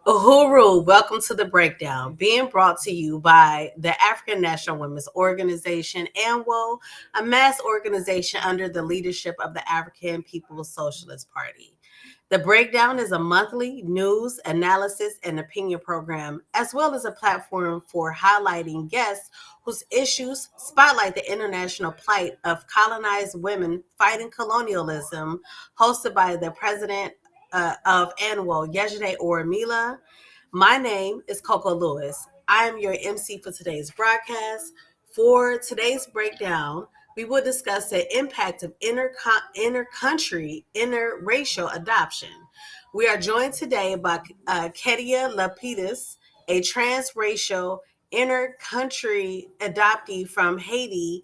Uhuru, welcome to the breakdown, being brought to you by the African National Women's Organization, ANWO, a mass organization under the leadership of the African People's Socialist Party. The breakdown is a monthly news, analysis, and opinion program, as well as a platform for highlighting guests whose issues spotlight the international plight of colonized women fighting colonialism, hosted by the president of Annual, Yejide Ormila. My name is Coco Lewis. I am your MC for today's broadcast. For today's breakdown, we will discuss the impact of inter-country, interracial adoption. We are joined today by Kettia La Pittus, a transracial inter-country adoptee from Haiti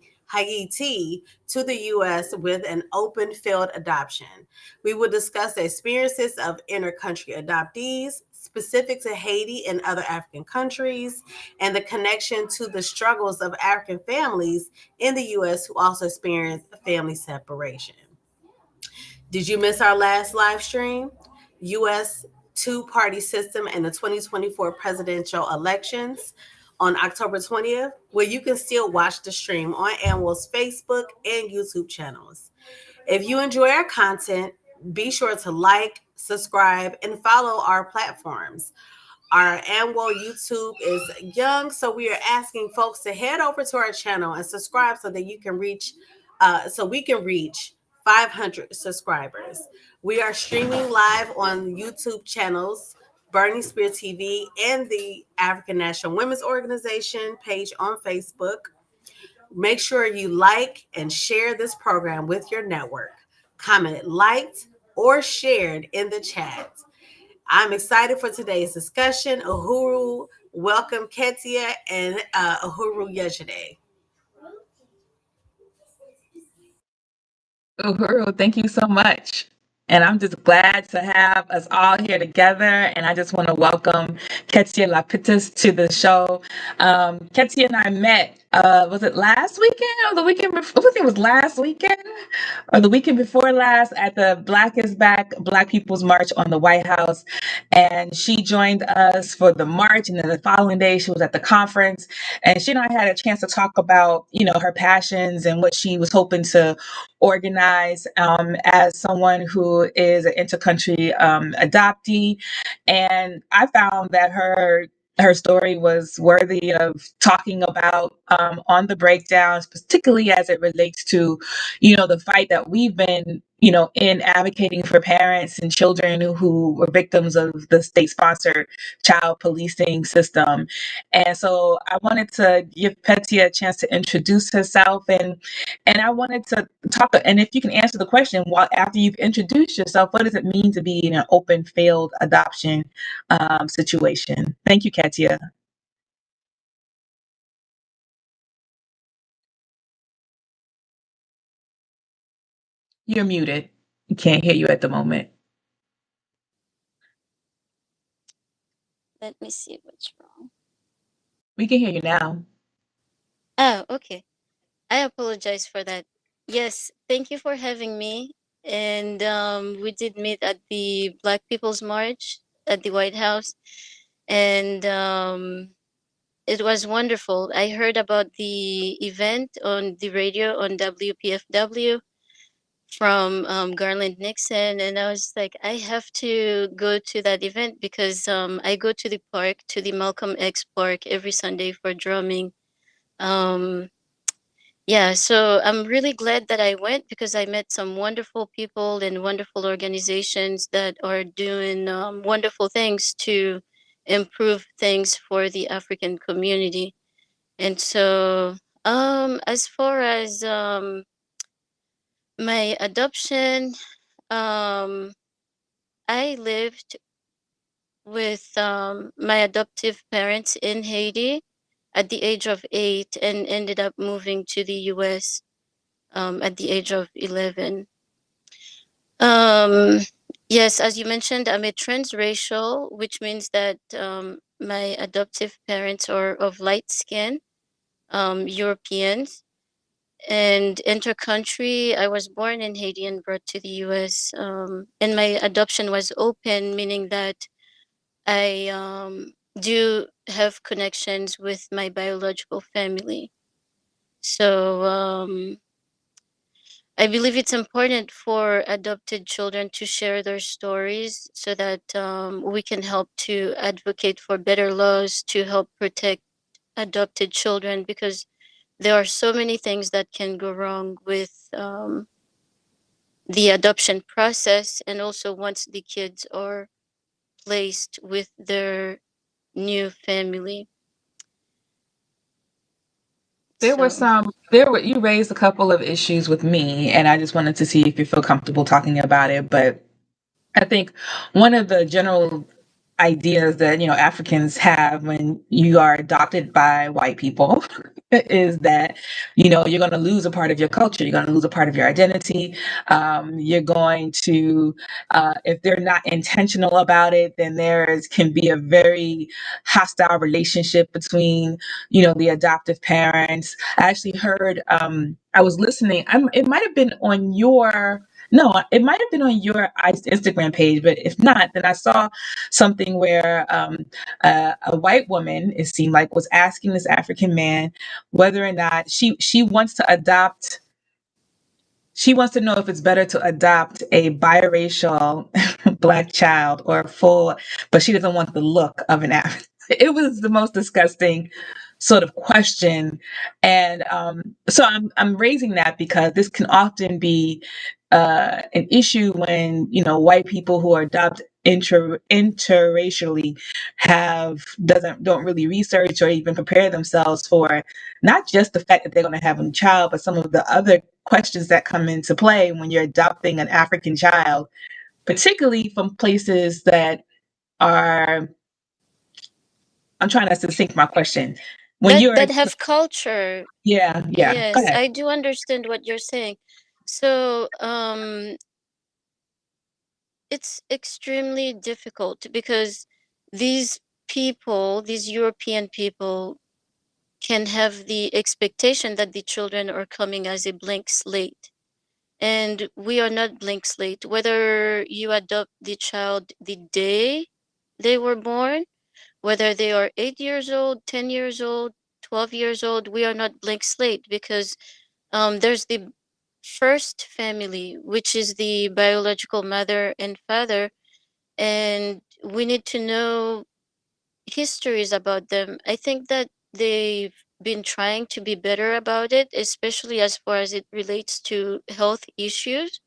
to the U.S. with an open field adoption. We will discuss the experiences of inter-country adoptees, specific to Haiti and other African countries, and the connection to the struggles of African families in the U.S. who also experience family separation. Did you miss our last live stream? U.S. two-party system and the 2024 presidential elections on October 20th, where you can still watch the stream on AMWO's Facebook and YouTube channels. If you enjoy our content, be sure to like, subscribe, and follow our platforms. Our AMWO YouTube is young, so we are asking folks to head over to our channel and subscribe so that you can reach, so we can reach 500 subscribers. We are streaming live on YouTube channels, Burning Spear TV, and the African National Women's Organization page on Facebook. Make sure you like and share this program with your network. Comment liked or shared in the chat. I'm excited for today's discussion. Uhuru, welcome Kettia and Uhuru Yejide. Uhuru, thank you so much. And I'm just glad to have us all here together. And I just want to welcome Kettia La Pittus to the show. Kettia and I met, was it last weekend or the weekend before? I think it was last weekend or the weekend before last at the Black is Back, Black People's March on the White House. And she joined us for the march. And then the following day, she was at the conference. And she and I had a chance to talk about, her passions and what she was hoping to organize as someone who is an intercountry adoptee. And I found that her story was worthy of talking about on the breakdowns, particularly as it relates to, the fight that we've been, in advocating for parents and children who were victims of the state-sponsored child policing system. And so I wanted to give Petya a chance to introduce herself, and I wanted to talk. And if you can answer the question, after you've introduced yourself, what does it mean to be in an open field adoption situation? Thank you, Kettia. You're muted. We can't hear you at the moment. Let me see what's wrong. We can hear you now. Oh, okay. I apologize for that. Yes, thank you for having me. And we did meet at the Black People's March at the White House. And it was wonderful. I heard about the event on the radio on WPFW from Garland Nixon. And I was like, I have to go to that event because I go to the park, to the Malcolm X Park every Sunday for drumming. Yeah, so I'm really glad that I went because I met some wonderful people and wonderful organizations that are doing wonderful things to improve things for the African community. And so, as far as my adoption, I lived with my adoptive parents in Haiti at the age of 8 and ended up moving to the US at the age of 11. Yes, as you mentioned, I'm a transracial, which means that my adoptive parents are of light skin, Europeans, and intercountry. I was born in Haiti and brought to the US. And my adoption was open, meaning that I do have connections with my biological family. So I believe it's important for adopted children to share their stories so that we can help to advocate for better laws to help protect adopted children, because there are so many things that can go wrong with the adoption process, and also once the kids are placed with their new family. So You raised a couple of issues with me, and I just wanted to see if you feel comfortable talking about it. But I think one of the general ideas that Africans have when you are adopted by white people is that you're going to lose a part of your culture, you're going to lose a part of your identity. You're going to if they're not intentional about it, then can be a very hostile relationship between the adoptive parents. I actually heard I was listening. It might have been on your no, it might have been on your Instagram page, but if not, then I saw something where a white woman, it seemed like, was asking this African man whether or not she wants to adopt. She wants to know if it's better to adopt a biracial black child or a full, but she doesn't want the look of an African. It was the most disgusting sort of question, and so I'm raising that because this can often be an issue when white people who are adopted interracially don't really research or even prepare themselves for not just the fact that they're going to have a child, but some of the other questions that come into play when you're adopting an African child, particularly from places that are, I'm trying to think my question. When that you're, that have culture. yeah, yeah, go Yes, ahead. I do understand what you're saying. So it's extremely difficult because these these European people, can have the expectation that the children are coming as a blank slate. And we are not blank slate. Whether you adopt the child the day they were born, whether they are 8 years old, 10 years old, 12 years old, we are not blank slate, because there's the first family, which is the biological mother and father, and we need to know histories about them. I think that they've been trying to be better about it, especially as far as it relates to health issues,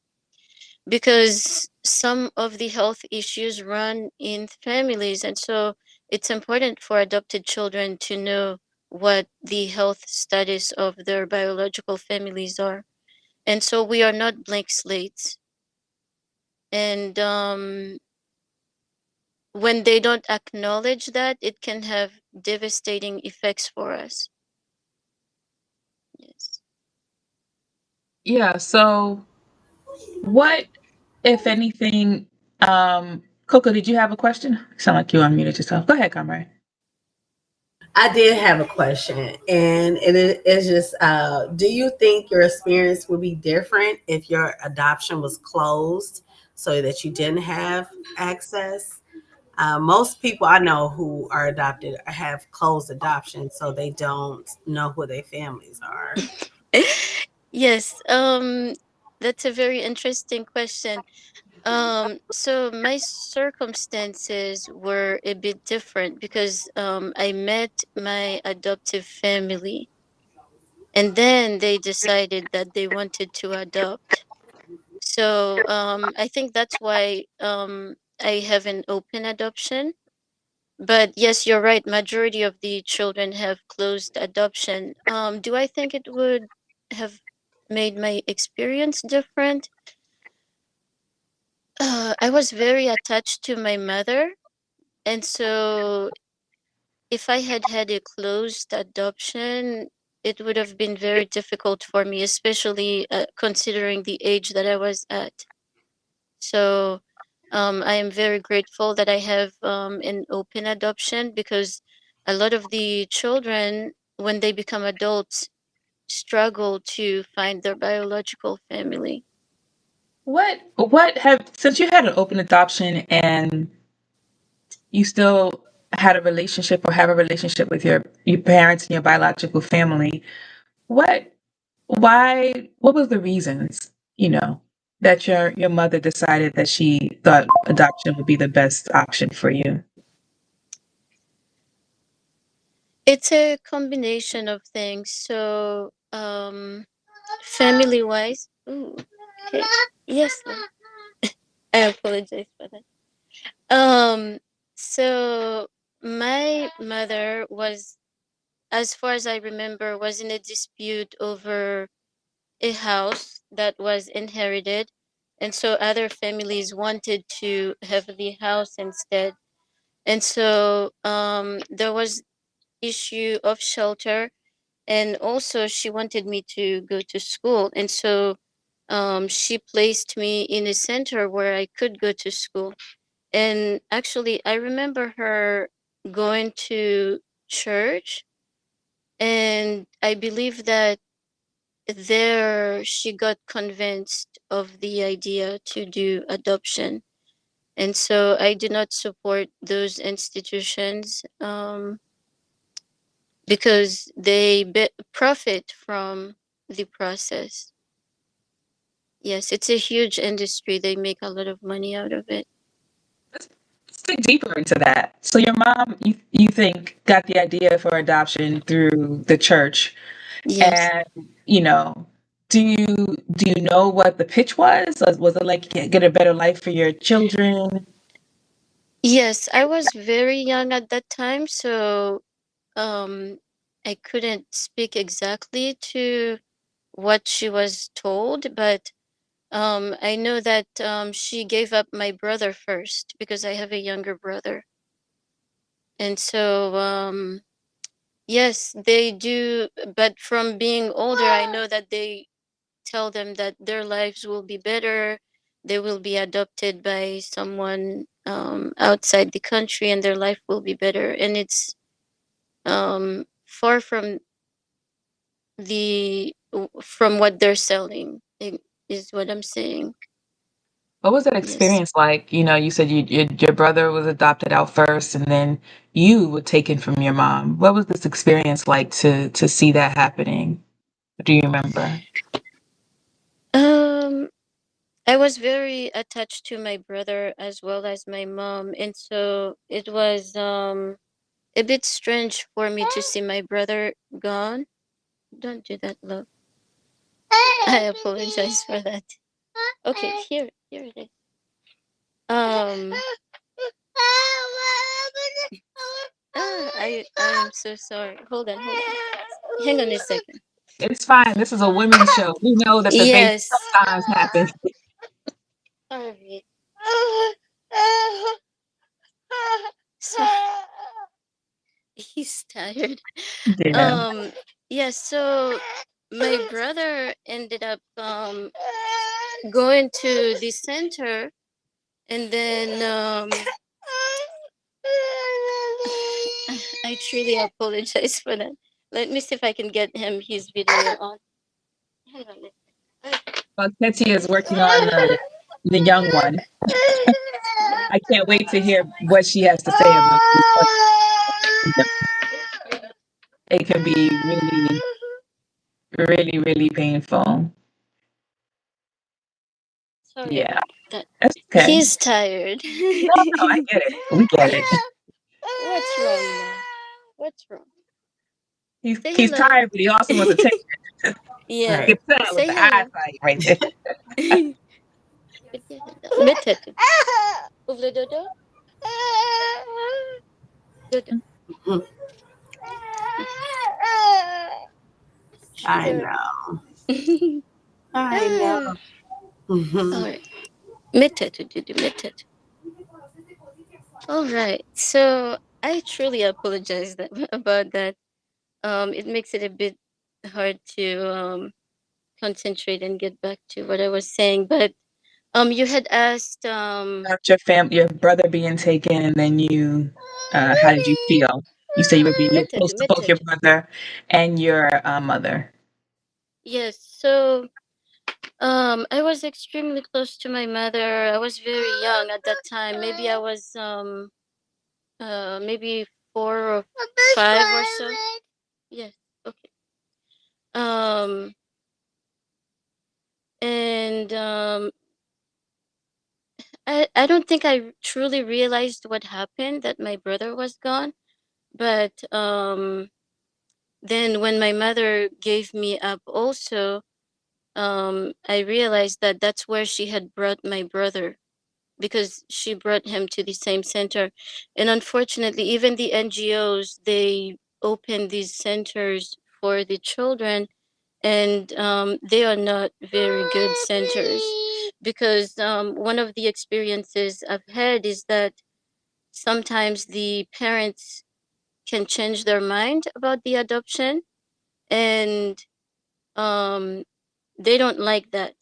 because some of the health issues run in families. And so it's important for adopted children to know what the health status of their biological families are. And so we are not blank slates. And when they don't acknowledge that, it can have devastating effects for us. Yes. Yeah. So, what, if anything, Coco, did you have a question? Sound like you unmuted yourself. Go ahead, comrade. I did have a question, and it's just, do you think your experience would be different if your adoption was closed so that you didn't have access? Most people I know who are adopted have closed adoption, so they don't know who their families are. Yes, that's a very interesting question. So my circumstances were a bit different because I met my adoptive family, and then they decided that they wanted to adopt. So I think that's why I have an open adoption. But yes, you're right. Majority of the children have closed adoption. Do I think it would have made my experience different? I was very attached to my mother, and so if I had had a closed adoption, it would have been very difficult for me, especially considering the age that I was at. So I am very grateful that I have an open adoption, because a lot of the children, when they become adults, struggle to find their biological family. What have, since you had an open adoption and you still had a relationship or have a relationship with your parents and your biological family. What what was the reasons, that your mother decided that she thought adoption would be the best option for you? It's a combination of things. So, family wise, ooh, okay, yes, ma'am. I apologize for that. So my mother was, as far as I remember, was in a dispute over a house that was inherited, and so other families wanted to have the house instead. And so there was issue of shelter, and also she wanted me to go to school, and so she placed me in a center where I could go to school. And actually, I remember her going to church, and I believe that there she got convinced of the idea to do adoption. And so I do not support those institutions, because they profit from the process. Yes, it's a huge industry. They make a lot of money out of it. Let's dig deeper into that. So your mom, you think, got the idea for adoption through the church, Yes. and you know, do you know what the pitch was? Was it like get a better life for your children? Yes, I was very young at that time, so um I couldn't speak exactly to what she was told, but I know that she gave up my brother first because I have a younger brother. And so yes, they do, but from being older, I know that they tell them that their lives will be better. They will be adopted by someone outside the country, and their life will be better. And it's far from from what they're selling, is what I'm saying. What was that Yes. experience like? You said your brother was adopted out first, and then you were taken from your mom. What was this experience like to see that happening? Do you remember? Um, I was very attached to my brother as well as my mom, and so it was a bit strange for me to see my brother gone. Don't do that, love. I apologize for that. Okay, here it is. Um, I am so sorry. Hold on. Hang on a second. It's fine. This is a women's show. We know that the baby Yes. sometimes happens. All right. So he's tired. Yeah. Um, yes. So my brother ended up going to the center, and then I truly apologize for that. Let me see if I can get him his video on. Hang on. Well, Ketty is working on the young one. I can't wait to hear what she has to say about this. It can be really, really, really painful. Sorry Yeah, about that. that's okay. He's tired. No, no, I get it. We get it. What's wrong now? What's wrong? Say He's hello. tired, but he also wants attention. You Yeah. can tell with Say the hello. eyesight right there. Mets tête. Ouvre le dodo. Dodo. Mhm. I Sure. know. I know. Ah. All Mhm. right. Mets tête, Dodo. Mets tête. All right. So I truly apologize about that. It makes it a bit hard to concentrate and get back to what I was saying. But you had asked About your brother being taken, and then how did you feel? You said you were close method, to both your method. brother and your mother. Yes. So I was extremely close to my mother. I was very young at that time. Maybe I was maybe 4 or 5 or so. Yes. Okay. Um, and I don't think I truly realized what happened, that my brother was gone. But then when my mother gave me up also, I realized that that's where she had brought my brother, because she brought him to the same center. And unfortunately, even the NGOs, they open these centers for the children, and they are not very good centers, because one of the experiences I've had is that sometimes the parents can change their mind about the adoption, and um, they don't like that,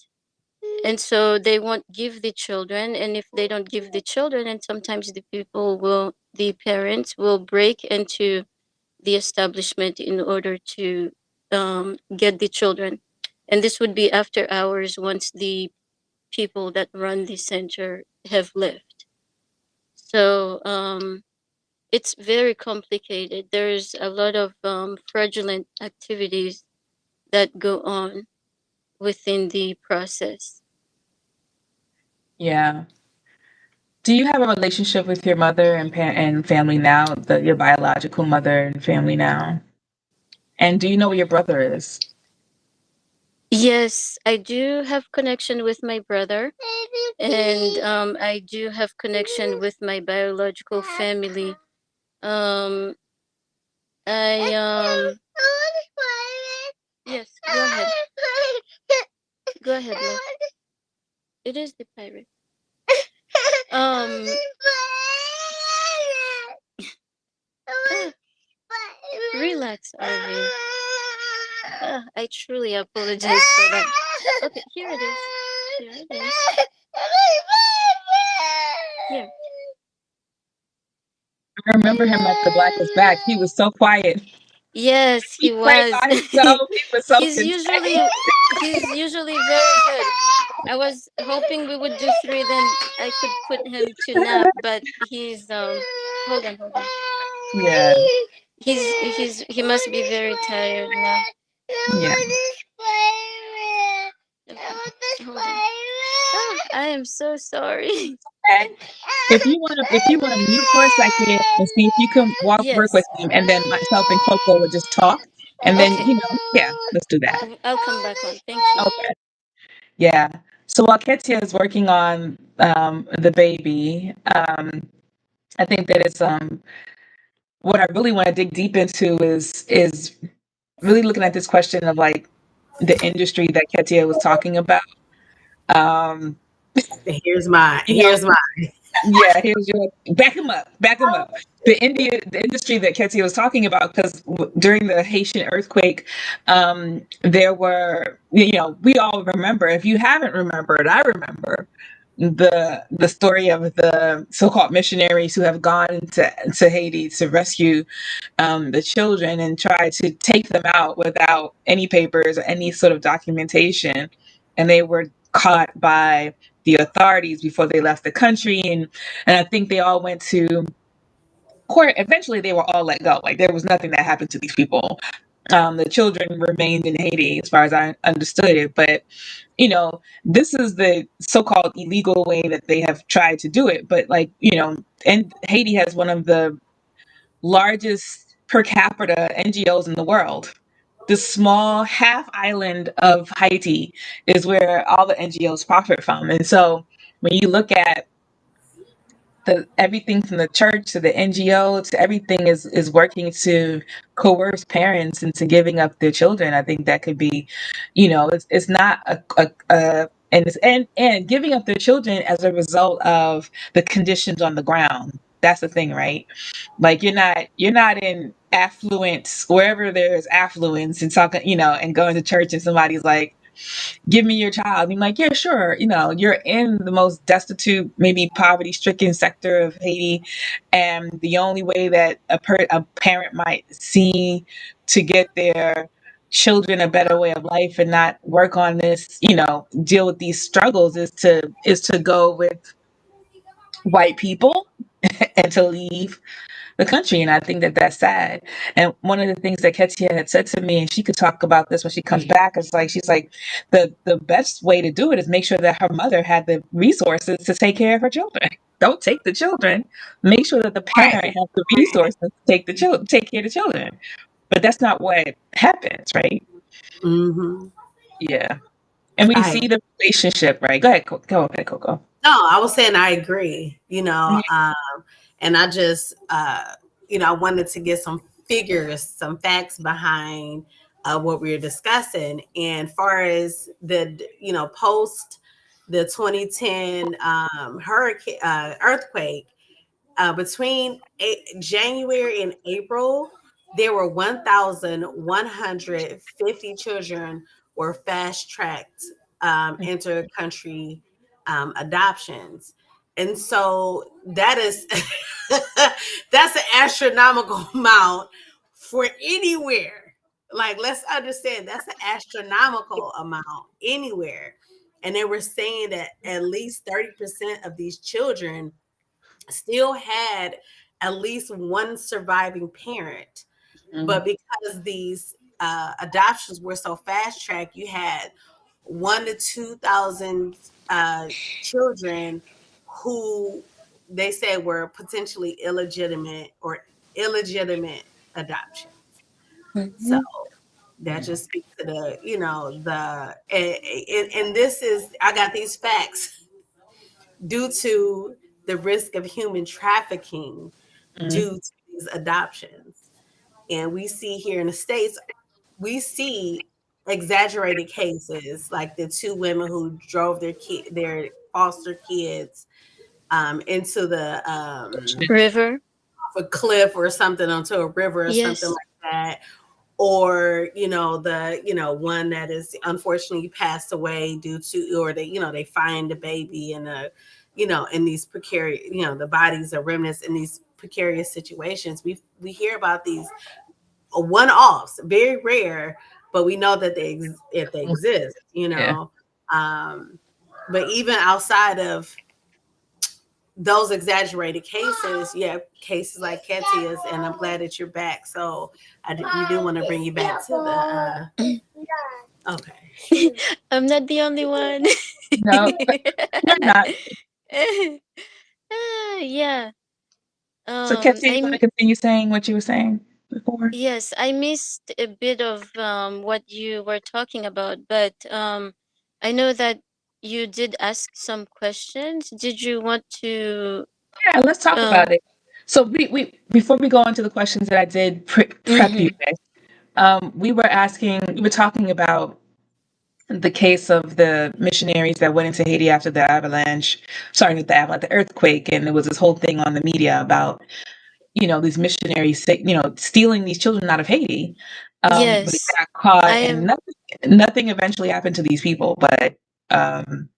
and so they won't give the children. And if they don't give the children, and sometimes the parents will break into the establishment in order to get the children. And this would be after hours, once the people that run the center have left. So it's very complicated. There's a lot of fraudulent activities that go on within the process. Yeah. Do you have a relationship with your mother and family now, your biological mother and family now? And do you know where your brother is? Yes, I do have connection with my brother, and I do have connection with my biological family. Um, I yes, go ahead. Go ahead, love. It is the pirate. Um, relax, Arvin. I truly apologize for that. Okay, here it is. Here it is. Here. I remember him at the Black is Back. He was so quiet. Yes, He he played was. by himself. He was so he's content. usually he's usually very good. I was hoping we would do three, then I could put him to nap, but he's hold on. Yeah, He must be very tired now. yeah. Okay, hold on. Oh, I am so sorry. Okay. If you want to mute for a second and see if you can work Yes. with him, and then myself and Coco will just talk, and then Okay. yeah, let's do that. I'll come back on. Thank you. Okay. Yeah. So while Ketia is working on the baby, I think that it's what I really want to dig deep into is really looking at this question of like the industry that Ketia was talking about. Um, Here's mine. you know, Here's mine. yeah, here's your back him up. The industry that Ketia was talking about, because during the Haitian earthquake, there were, we all remember. If you haven't remembered, I remember the story of the so-called missionaries who have gone to Haiti to rescue the children and try to take them out without any papers or any sort of documentation, and they were caught by the authorities before they left the country, and I think they all went to court. Eventually they were all let go. Like, there was nothing that happened to these people. The children remained in Haiti as far as I understood it, but this is the so-called illegal way that they have tried to do it. But like, and Haiti has one of the largest per capita NGOs in the world. The small half island of Haiti is where all the NGOs profit from. And so when you look at everything from the church to the NGO to everything is working to coerce parents into giving up their children. I think that could be, it's not and giving up their children as a result of the conditions on the ground. That's the thing, right? Like, you're not in affluence wherever there's affluence and talking, and going to church and somebody's like, give me your child. And I'm like, yeah, sure. You're in the most destitute, maybe poverty stricken sector of Haiti. And the only way that a parent might see to get their children a better way of life and not work on this, deal with these struggles, is to go with white people. and to leave the country. And I think that that's sad. And one of the things that Kettia had said to me, and she could talk about this when she comes back, is like, she's like, the best way to do it is make sure that her mother had the resources to take care of her children. Don't take the children. Make sure that the parent Right. has the resources to take the children, take care of the children. But that's not what happens, right? Mm-hmm. Yeah. And we I see the relationship, right? Go ahead, go ahead, Coco. No, I was saying I agree, Yeah. and I just, I wanted to get some figures, some facts behind what we were discussing. And far as the, post the 2010 hurricane earthquake, between January and April, there were 1,150 children were fast tracked inter country adoptions. And so that is that's an astronomical amount for anywhere. Like, let's understand that's an astronomical amount anywhere. And they were saying that at least 30% of these children still had at least one surviving parent. Mhm. But because these adoptions were so fast tracked, you had 1 to 2,000 children who they said were potentially illegitimate adoptions. So Mhm. that just speaks to the, and this is, I got these facts due to the risk of human trafficking Mhm. due to these adoptions. And we see here in the States, we see exaggerated cases like the two women who drove their foster kids into the River. a cliff or something, onto a river or something Yes. like that. Or the one that is unfortunately passed away due to, or they find the baby in a in these precarious, the bodies or remnants in these precarious situations. We hear about these one-offs, very rare, but we know that if they exist, Yeah. um but even outside of those exaggerated cases, you have cases like Kettia's, and I'm glad that you're back. So we do want to bring you back to the okay. I'm not the only one. No, you're not. Yeah. So, Ketsia, you want to I'm continue saying what you were saying before? Yes, I missed a bit of what you were talking about, but I know that you did ask some questions. Did you want to Yeah, let's talk uh about it. So, we before we go into the questions that I did prep you mhm. with, we were talking about the case of the missionaries that went into Haiti after the avalanche, sorry, not the avalanche, the earthquake, and there was this whole thing on the media about these missionaries, stealing these children out of Haiti. But they Yes, got I caught, and am. nothing eventually happened to these people. But um,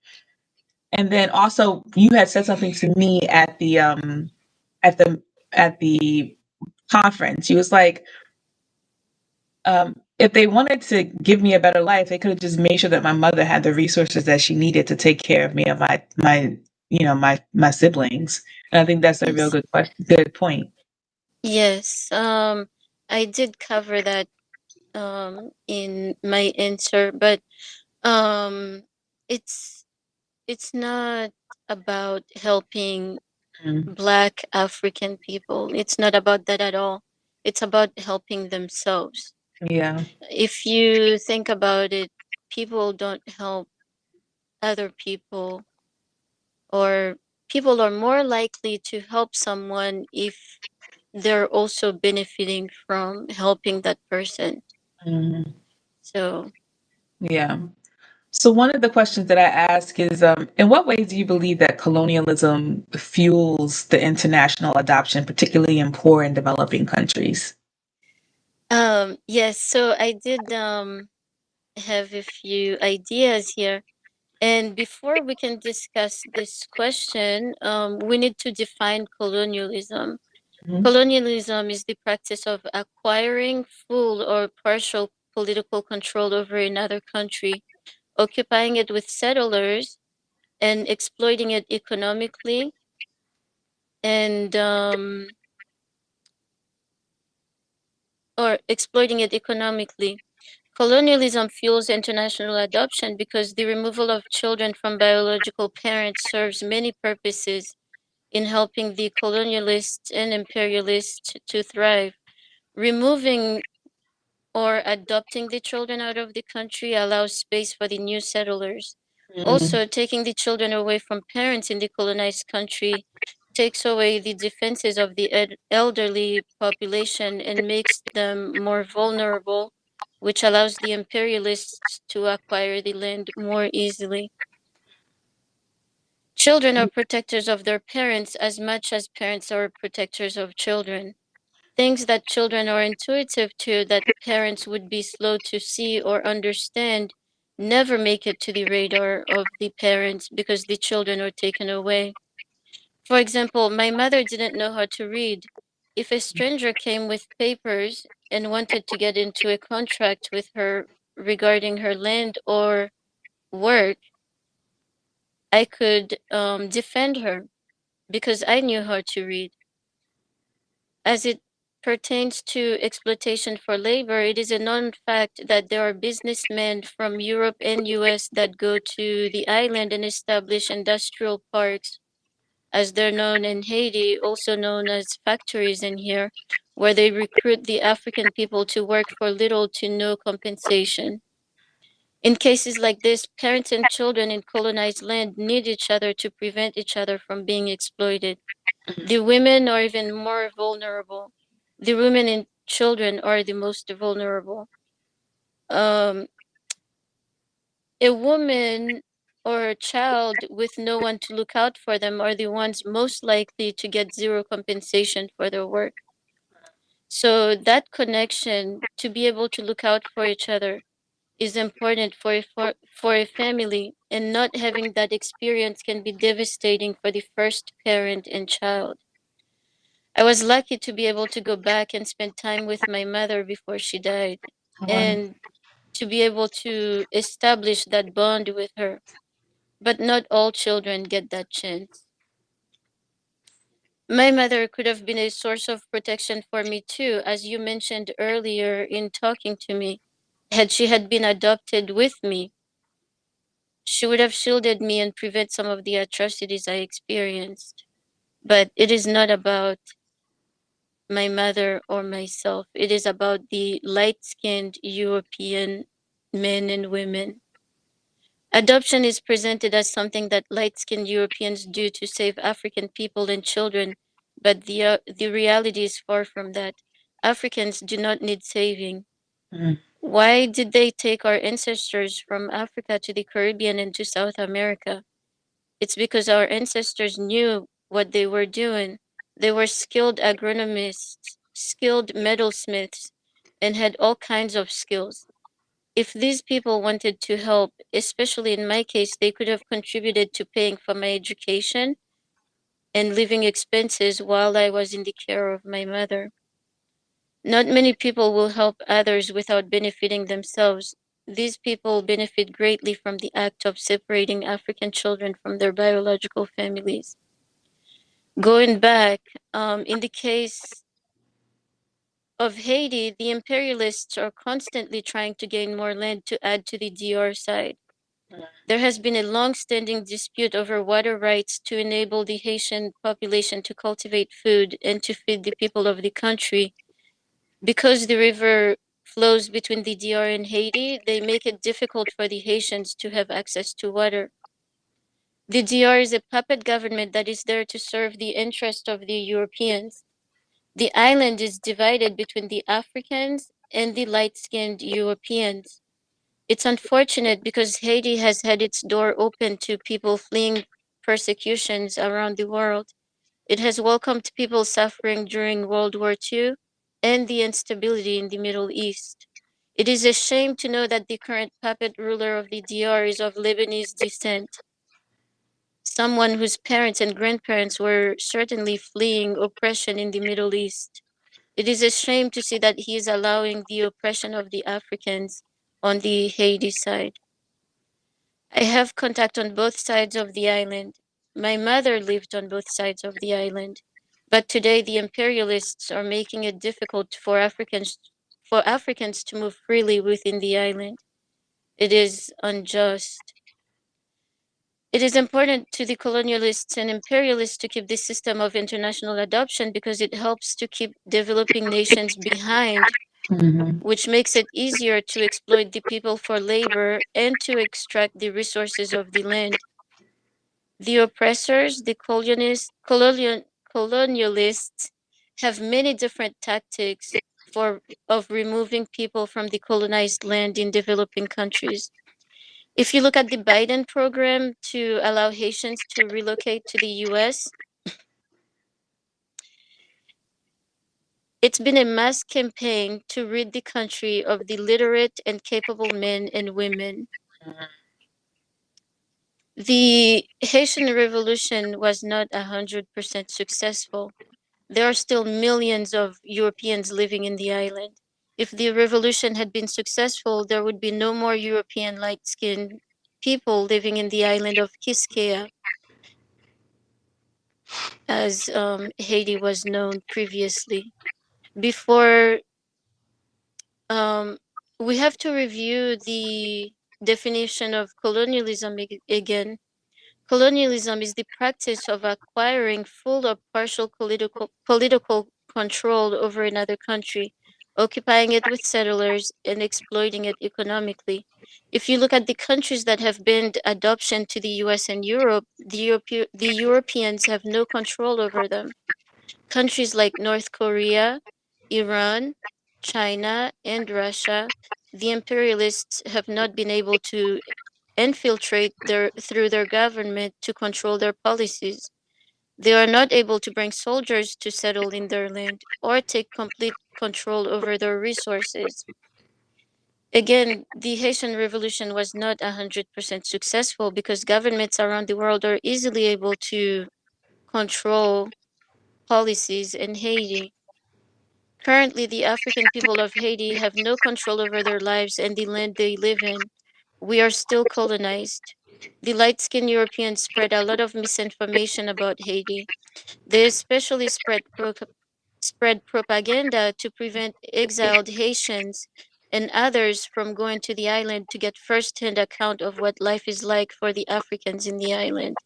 and then also, you had said something to me at the at the conference. You was like, if they wanted to give me a better life, they could have just made sure that my mother had the resources that she needed to take care of me and my siblings. And I think that's a real Yes. good point. Yes. I did cover that in my answer, but um it's it's not about helping Mm, Black African people. It's not about that at all. It's about helping themselves. yeah. If you think about it, people don't help other people, or people are more likely to help someone if they're also benefiting from helping that person. Mhm. So, Yeah. So one of the questions that I ask is, in what ways do you believe that colonialism fuels the international adoption, particularly in poor and developing countries? yes, so I did have a few ideas here. And before we can discuss this question, we need to define colonialism. Mhm. Colonialism is the practice of acquiring full or partial political control over another country, occupying it with settlers, and exploiting it economically and or exploiting it economically. Colonialism fuels international adoption because the removal of children from biological parents serves many purposes in helping the colonialists and imperialists to thrive. Removing or adopting the children out of the country allows space for the new settlers. Mm, Also, taking the children away from parents in the colonized country takes away the defenses of the elderly population and makes them more vulnerable, which allows the imperialists to acquire the land more easily. Children are protectors of their parents as much as parents are protectors of children. Things that children are intuitive to that parents would be slow to see or understand never make it to the radar of the parents because the children are taken away. For example, my mother didn't know how to read. If a stranger came with papers and wanted to get into a contract with her regarding her land or work, I could defend her because I knew how to read. As it pertains to exploitation for labor, it is a known fact that there are businessmen from Europe and US that go to the island and establish industrial parks, as they're known in Haiti, also known as factories in here, where they recruit the African people to work for little to no compensation. In cases like this, parents and children in colonized land need each other to prevent each other from being exploited. The women are even more vulnerable. The women and children are the most vulnerable. Um, a woman or a child with no one to look out for them are the ones most likely to get zero compensation for their work. So that connection to be able to look out for each other is important for a family, and not having that experience can be devastating for the first parent and child. I was lucky to be able to go back and spend time with my mother before she died wow. and to be able to establish that bond with her. But not all children get that chance. My mother could have been a source of protection for me too, as you mentioned earlier in talking to me. Had she had been adopted with me, she would have shielded me and prevent some of the atrocities I experienced. But it is not about my mother or myself. It is about the light skinned European men and women. Adoption is presented as something that light skinned Europeans do to save African people and children, but the reality is far from that. Africans do not need saving. Mm, Why did they take our ancestors from Africa to the Caribbean and to South America? It's because our ancestors knew what they were doing. They were skilled agronomists, skilled metalsmiths, and had all kinds of skills. If these people wanted to help, especially in my case, they could have contributed to paying for my education and living expenses while I was in the care of my mother. Not many people will help others without benefiting themselves. These people benefit greatly from the act of separating African children from their biological families. Going back, in the case of Haiti, the imperialists are constantly trying to gain more land to add to the DR side. There has been a long standing dispute over water rights to enable the Haitian population to cultivate food and to feed the people of the country. Because the river flows between the DR and Haiti, they make it difficult for the Haitians to have access to water. The DR is a puppet government that is there to serve the interest of the Europeans. The island is divided between the Africans and the light skinned Europeans. It's unfortunate because Haiti has had its door open to people fleeing persecutions around the world. It has welcomed people suffering during World War II and the instability in the Middle East. It is a shame to know that the current puppet ruler of the DR is of Lebanese descent, someone whose parents and grandparents were certainly fleeing oppression in the Middle East. It is a shame to see that he is allowing the oppression of the Africans on the Haiti side. I have contact on both sides of the island. My mother lived on both sides of the island. But today, the imperialists are making it difficult for Africans to move freely within the island. It is unjust. It is important to the colonialists and imperialists to keep this system of international adoption because it helps to keep developing nations behind, Mhm. which makes it easier to exploit the people for labor and to extract the resources of the land. The oppressors, the colonialists, have many different tactics for of removing people from the colonized land in developing countries. If you look at the Biden program to allow Haitians to relocate to the US, it's been a mass campaign to rid the country of the literate and capable men and women. The Haitian Revolution was not 100% successful. There are still millions of Europeans living in the island. If the revolution had been successful, there would be no more European light skinned people living in the island of Quisqueya, as Haiti was known previously. Before, um, we have to review the definition of colonialism again. Colonialism is the practice of acquiring full or partial political control over another country, occupying it with settlers, and exploiting it economically. If you look at the countries that have banned adoption to the US and Europe, the Europeans have no control over them. Countries like North Korea, Iran, China, and Russia, the imperialists have not been able to infiltrate through their government to control their policies. They are not able to bring soldiers to settle in their land or take complete control over their resources. Again, the Haitian Revolution was not 100% successful because governments around the world are easily able to control policies in Haiti. Currently, the African people of Haiti have no control over their lives and the land they live in. We are still colonized. The light skinned Europeans spread a lot of misinformation about Haiti. They especially spread propaganda to prevent exiled Haitians and others from going to the island to get first hand account of what life is like for the Africans in the island.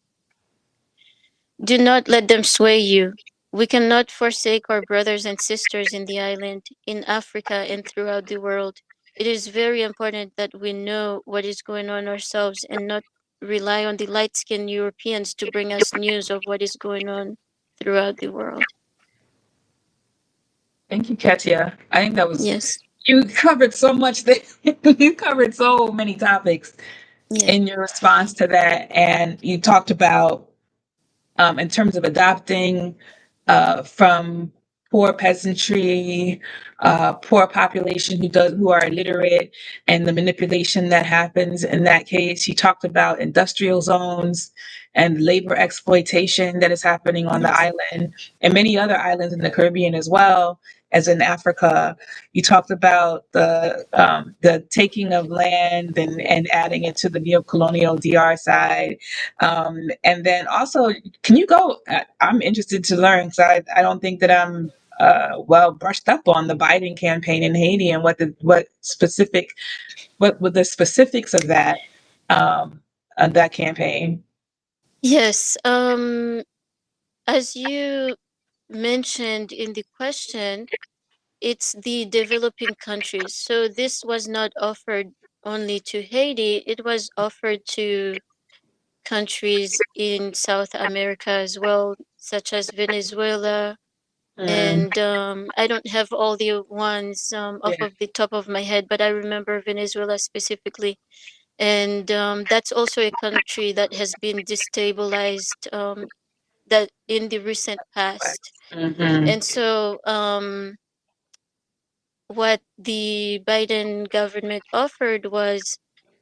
Do not let them sway you. We cannot forsake our brothers and sisters in the island, in Africa, and throughout the world. It is very important that we know what is going on ourselves and not rely on the light skinned Europeans to bring us news of what is going on throughout the world. Thank you, Kettia. I think that was Yes, you covered so much that you covered so many topics yes, in your response to that, and you talked about in terms of adopting from poor peasantry, poor population who are illiterate, and the manipulation that happens in that case. He talked about industrial zones and labor exploitation that is happening on the yes, island and many other islands in the Caribbean as well as in Africa. You talked about the taking of land and adding it to the neo-colonial DR side, and then also, can you go? I'm interested to learn because I don't think that I'm well brushed up on the Biden campaign in Haiti and what were the specifics of that campaign. yes. As you mentioned in the question, it's the developing countries. So this was not offered only to Haiti, it was offered to countries in South America as well, such as Venezuela. Mm, And I don't have all the ones yeah, off of the top of my head, but I remember Venezuela specifically. And that's also a country that has been destabilized that in the recent past. hmm And so what the Biden government offered was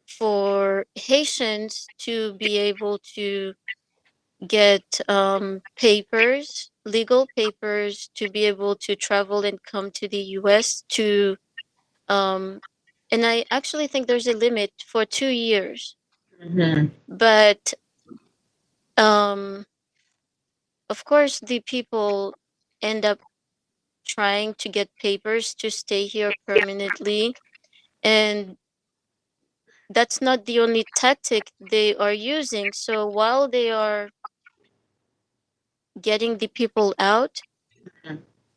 for Haitians to be able to get papers, legal papers, to be able to travel and come to the US to, um, and I actually think there's a limit for 2 years. hmm But um, of course, the people. end up trying to get papers to stay here permanently. And that's not the only tactic they are using. So while they are getting the people out,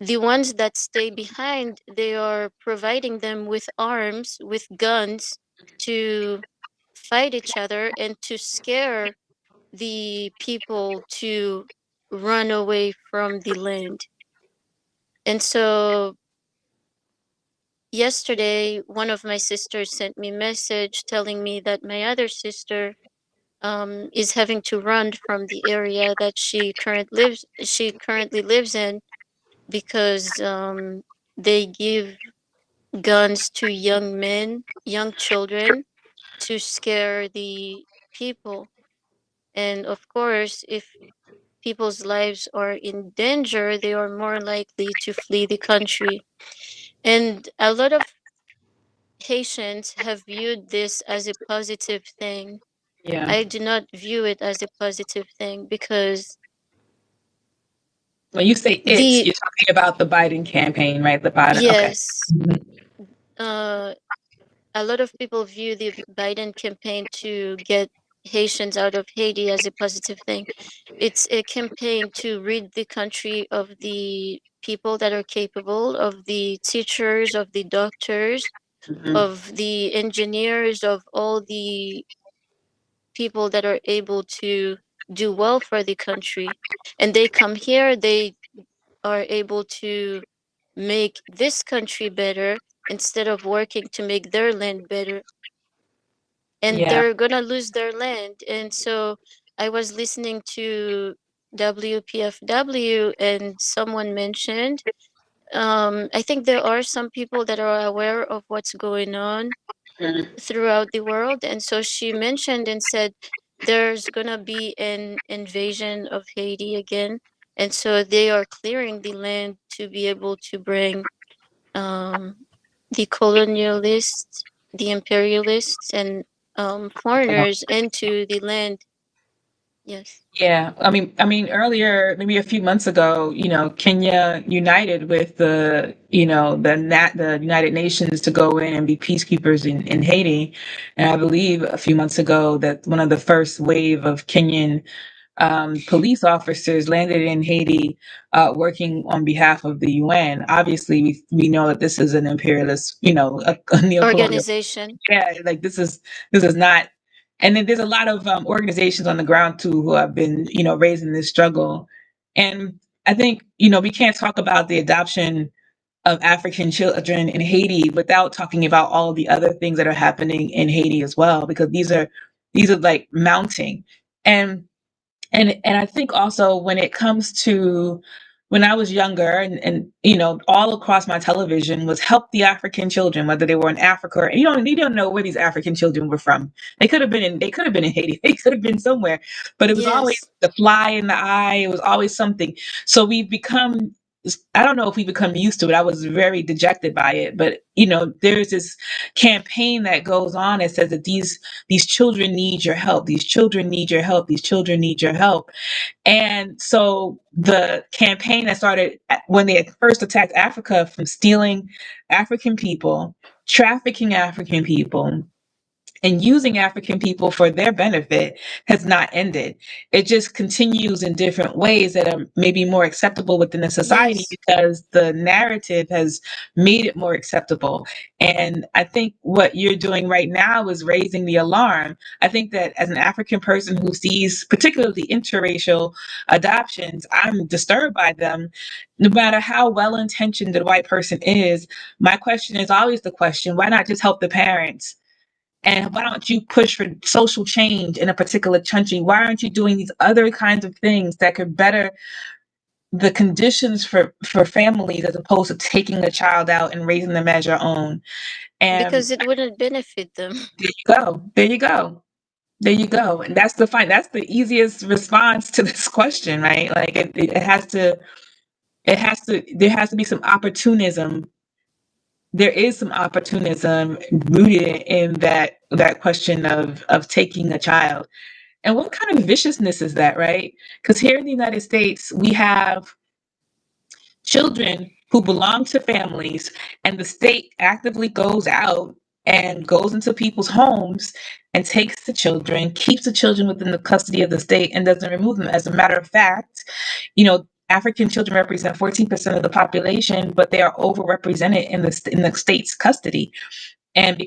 the ones that stay behind, they are providing them with arms, with guns to fight each other and to scare the people to run away from the land. And so yesterday, one of my sisters sent me a message telling me that my other sister is having to run from the area that she currently lives in because they give guns to young men, young children, to scare the people. And of course, if people's lives are in danger, they are more likely to flee the country. And a lot of Haitians have viewed this as a positive thing. Yeah. I do not view it as a positive thing because When you say it, the you're talking about the Biden campaign, right? The Biden. Okay. yes, Mhm. uh, a lot of people view the Biden campaign to get Haitians out of Haiti as a positive thing. It's a campaign to rid the country of the people that are capable, of the teachers, of the doctors, Mhm. of the engineers, of all the people that are able to do well for the country. And they come here, they are able to make this country better instead of working to make their land better. And Yeah. they're gonna lose their land. And so I was listening to WPFW, and someone mentioned, I think there are some people that are aware of what's going on Mhm. throughout the world. And so she mentioned and said there's gonna be an invasion of Haiti again. And so they are clearing the land to be able to bring um, the colonialists, the imperialists, and foreigners into the land. Yes. Yeah, earlier, maybe a few months ago, Kenya united with the United Nations to go in and be peacekeepers in Haiti, and I believe a few months ago that one of the first wave of Kenyan police officers landed in Haiti, working on behalf of the UN. Obviously, we know that this is an imperialist, a neocolonial. Organization. Yeah, like this is not. And then there's a lot of organizations on the ground too who have been raising this struggle. And I think we can't talk about the adoption of African children in Haiti without talking about all of the other things that are happening in Haiti as well, because these are like mounting. And and I think also when it comes to when I was younger, and all across my television was help the African children, whether they were in Africa or you don't know where these African children were from. They could have been in Haiti, they could have been somewhere, but it was always Yes. the fly in the eye, it was always something. So we've become, I don't know if we become used to it. I was very dejected by it, but there's this campaign that goes on that says that these children need your help. These children need your help. These children need your help. And so the campaign that started when they had first attacked Africa, from stealing African people, trafficking African people, and using African people for their benefit, has not ended. It just continues in different ways that are maybe more acceptable within the society Yes. because the narrative has made it more acceptable. And I think what you're doing right now is raising the alarm. I think that as an African person who sees particularly interracial adoptions, I'm disturbed by them. No matter how well intentioned the white person is, my question is always the question: why not just help the parents? And why don't you push for social change in a particular country? Why aren't you doing these other kinds of things that could better the conditions for families, as opposed to taking a child out and raising them as your own? And Because it wouldn't benefit them. there you go. There you go. There you go. And that's the easiest response to this question, right? Like there has to be some opportunism. There is some opportunism rooted in that question of taking a child. And what kind of viciousness is that, right? Because here in the United States, we have children who belong to families, and the state actively goes out and goes into people's homes and takes the children, keeps the children within the custody of the state, and doesn't remove them. As a matter of fact, African children represent 14% of the population, but they are overrepresented in the state's custody. And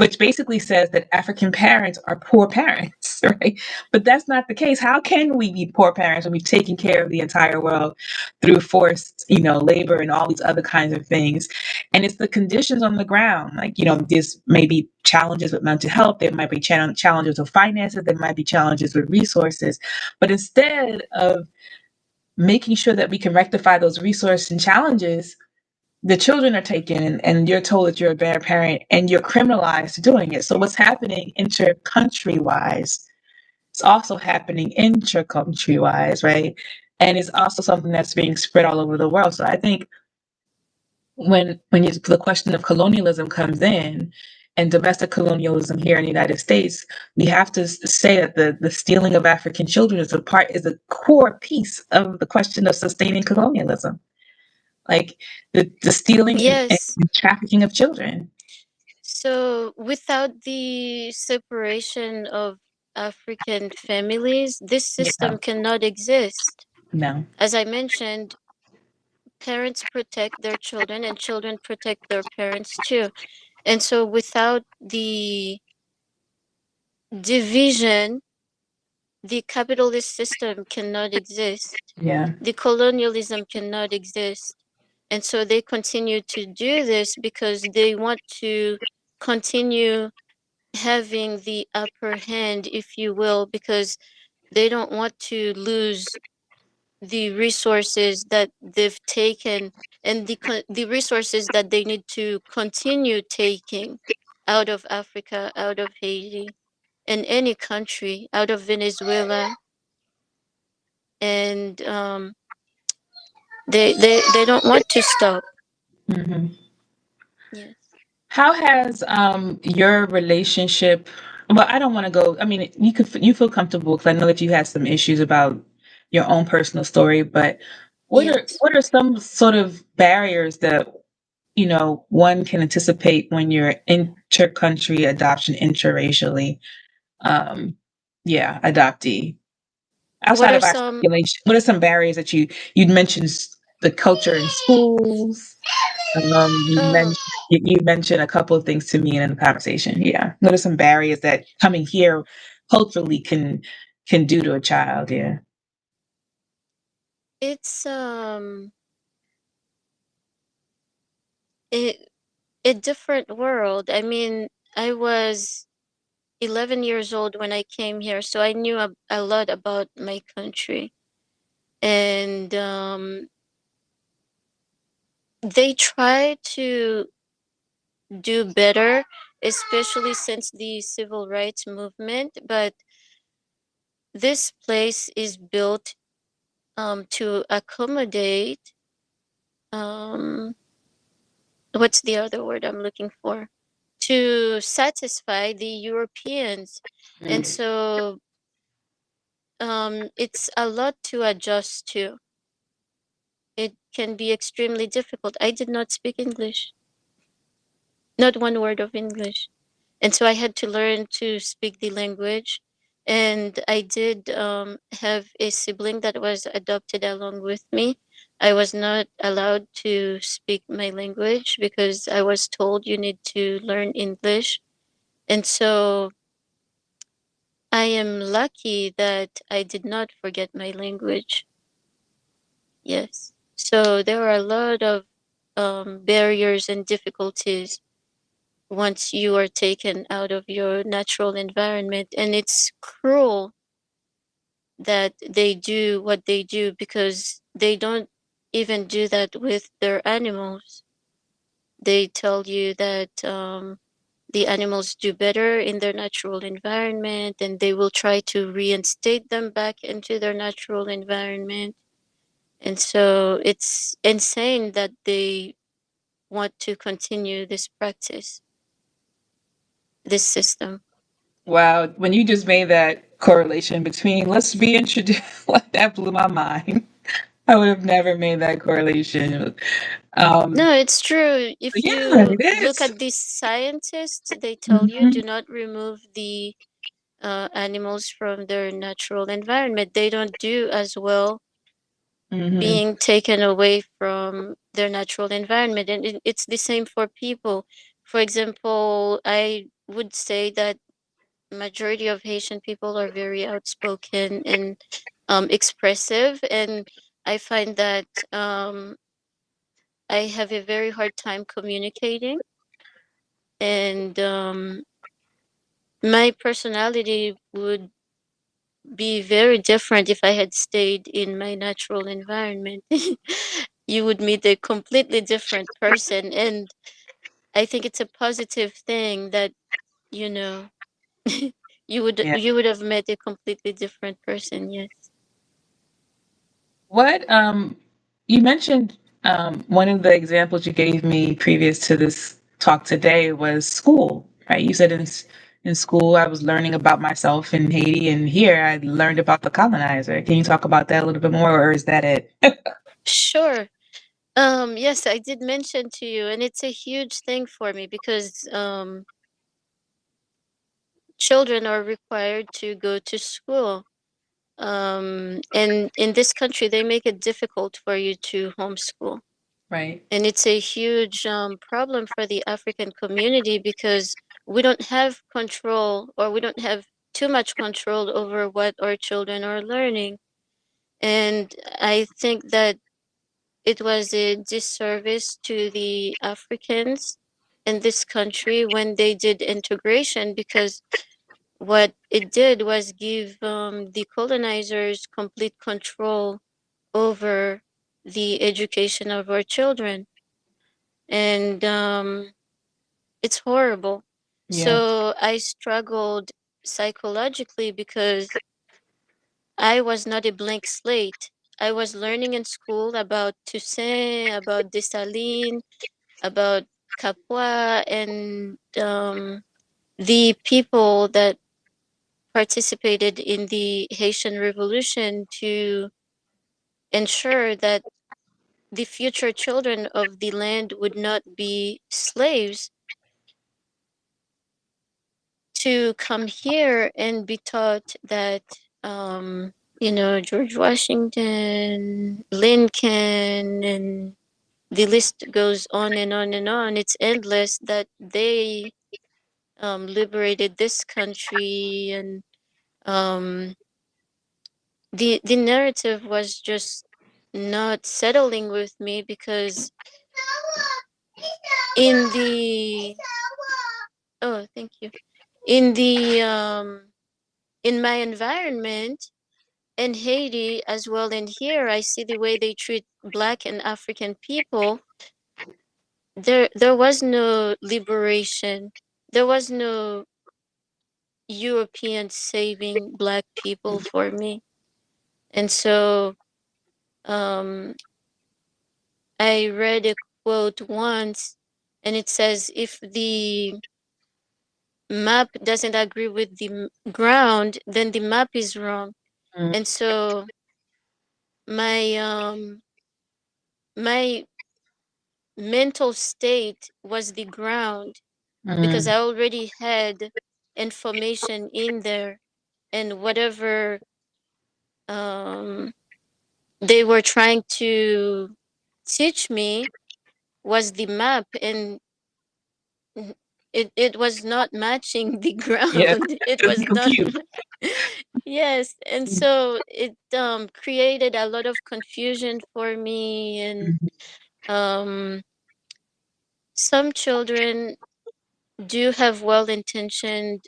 which basically says that African parents are poor parents, right? But that's not the case. How can we be poor parents when we've taken care of the entire world through forced, labor and all these other kinds of things? And it's the conditions on the ground. Like, there's maybe challenges with mental health. There might be challenges with finances. There might be challenges with resources. But instead of making sure that we can rectify those resources and challenges, the children are taken and you're told that you're a bad parent and you're criminalized doing it. So what's happening inter-country wise, it's also happening intra-country wise, right? And it's also something that's being spread all over the world. So I think when the question of colonialism comes in and domestic colonialism here in the United States, we have to say that the stealing of African children is a core piece of the question of sustaining colonialism. Like the stealing and Yes. trafficking of children. So without the separation of African families, this Yeah. system cannot exist. No. As I mentioned, parents protect their children and children protect their parents too. And so without the division, the capitalist system cannot exist. Yeah. The colonialism cannot exist. And so they continue to do this because they want to continue having the upper hand, if you will, because they don't want to lose the resources that they've taken and the resources that they need to continue taking out of Africa, out of Haiti, in any country, out of Venezuela, and they don't want to stop. Mm-hmm. Yes. How has your relationship? Well, I don't want to go. I mean, you feel comfortable because I know that you had some issues about your own personal story. But Yes. what are some sort of barriers that one can anticipate when you're inter-country adoption, interracially, adoptee? What Outside are of our some population, what are some barriers that you'd mentioned the culture in schools? oh You mentioned a couple of things to me in the conversation. Yeah. What are some barriers that coming here culturally can do to a child? Yeah. it's it a different world. I mean, I was 11 years old when I came here, so I knew a lot about my country. And they try to do better, especially since the civil rights movement. But this place is built to accommodate, um, what's the other word I'm looking for? To satisfy the Europeans. And Mm. so it's a lot to adjust to. It can be extremely difficult. I did not speak English, not one word of English. And so I had to learn to speak the language. And I did have a sibling that was adopted along with me. I was not allowed to speak my language because I was told you need to learn English. And so I am lucky that I did not forget my language. Yes. So there are a lot of barriers and difficulties once you are taken out of your natural environment. And it's cruel that they do what they do because they don't even do that with their animals. They tell you that the animals do better in their natural environment and they will try to reinstate them back into their natural environment. And so it's insane that they want to continue this practice, this system. Wow. When you just made that correlation between let's be introduced, that blew my mind. I would have never made that correlation. Um, No, it's true. If yeah, you it look is. at these scientists, they tell you Mhm, do not remove the animals from their natural environment. They don't do as well mhm, being taken away from their natural environment. And it's the same for people. For example, I would say that majority of Haitian people are very outspoken and expressive, and I find that I have a very hard time communicating, and my personality would be very different if I had stayed in my natural environment. You would meet a completely different person, and I think it's a positive thing that, you know, yeah. you would have met a completely different person. Yes. What you mentioned one of the examples you gave me previous to this talk today was school, right? You said in school I was learning about myself in Haiti, and here I learned about the colonizer. Can you talk about that a little bit more, or is that it? Sure. Yes, I did mention to you, and it's a huge thing for me because children are required to go to school. And in this country, they make it difficult for you to homeschool. Right. And it's a huge problem for the African community because we don't have control, or we don't have too much control over what our children are learning. And I think that it was a disservice to the Africans in this country when they did integration, because what it did was give the colonizers complete control over the education of our children. And it's horrible. Yeah. So I struggled psychologically because I was not a blank slate. I was learning in school about Toussaint, about Dessalines, about Capua, and the people that participated in the Haitian Revolution to ensure that the future children of the land would not be slaves, to come here and be taught that, George Washington, Lincoln, and the list goes on and on and on. It's endless, that they liberated this country, and um, the narrative was just not settling with me because in the oh, thank you, in the in my environment in Haiti as well, and here I see the way they treat Black and African people. There was no liberation. There was no European saving Black people for me. And so um, I read a quote once, and it says, if the map doesn't agree with the ground, then the map is wrong. Mm, And so my my mental state was the ground, because mm, I already had information in there, and whatever um, they were trying to teach me was the map, and it was not matching the yeah. ground. It Just be was not. confused. Yes, and so it created a lot of confusion for me, and Mhm. um, some children do have well-intentioned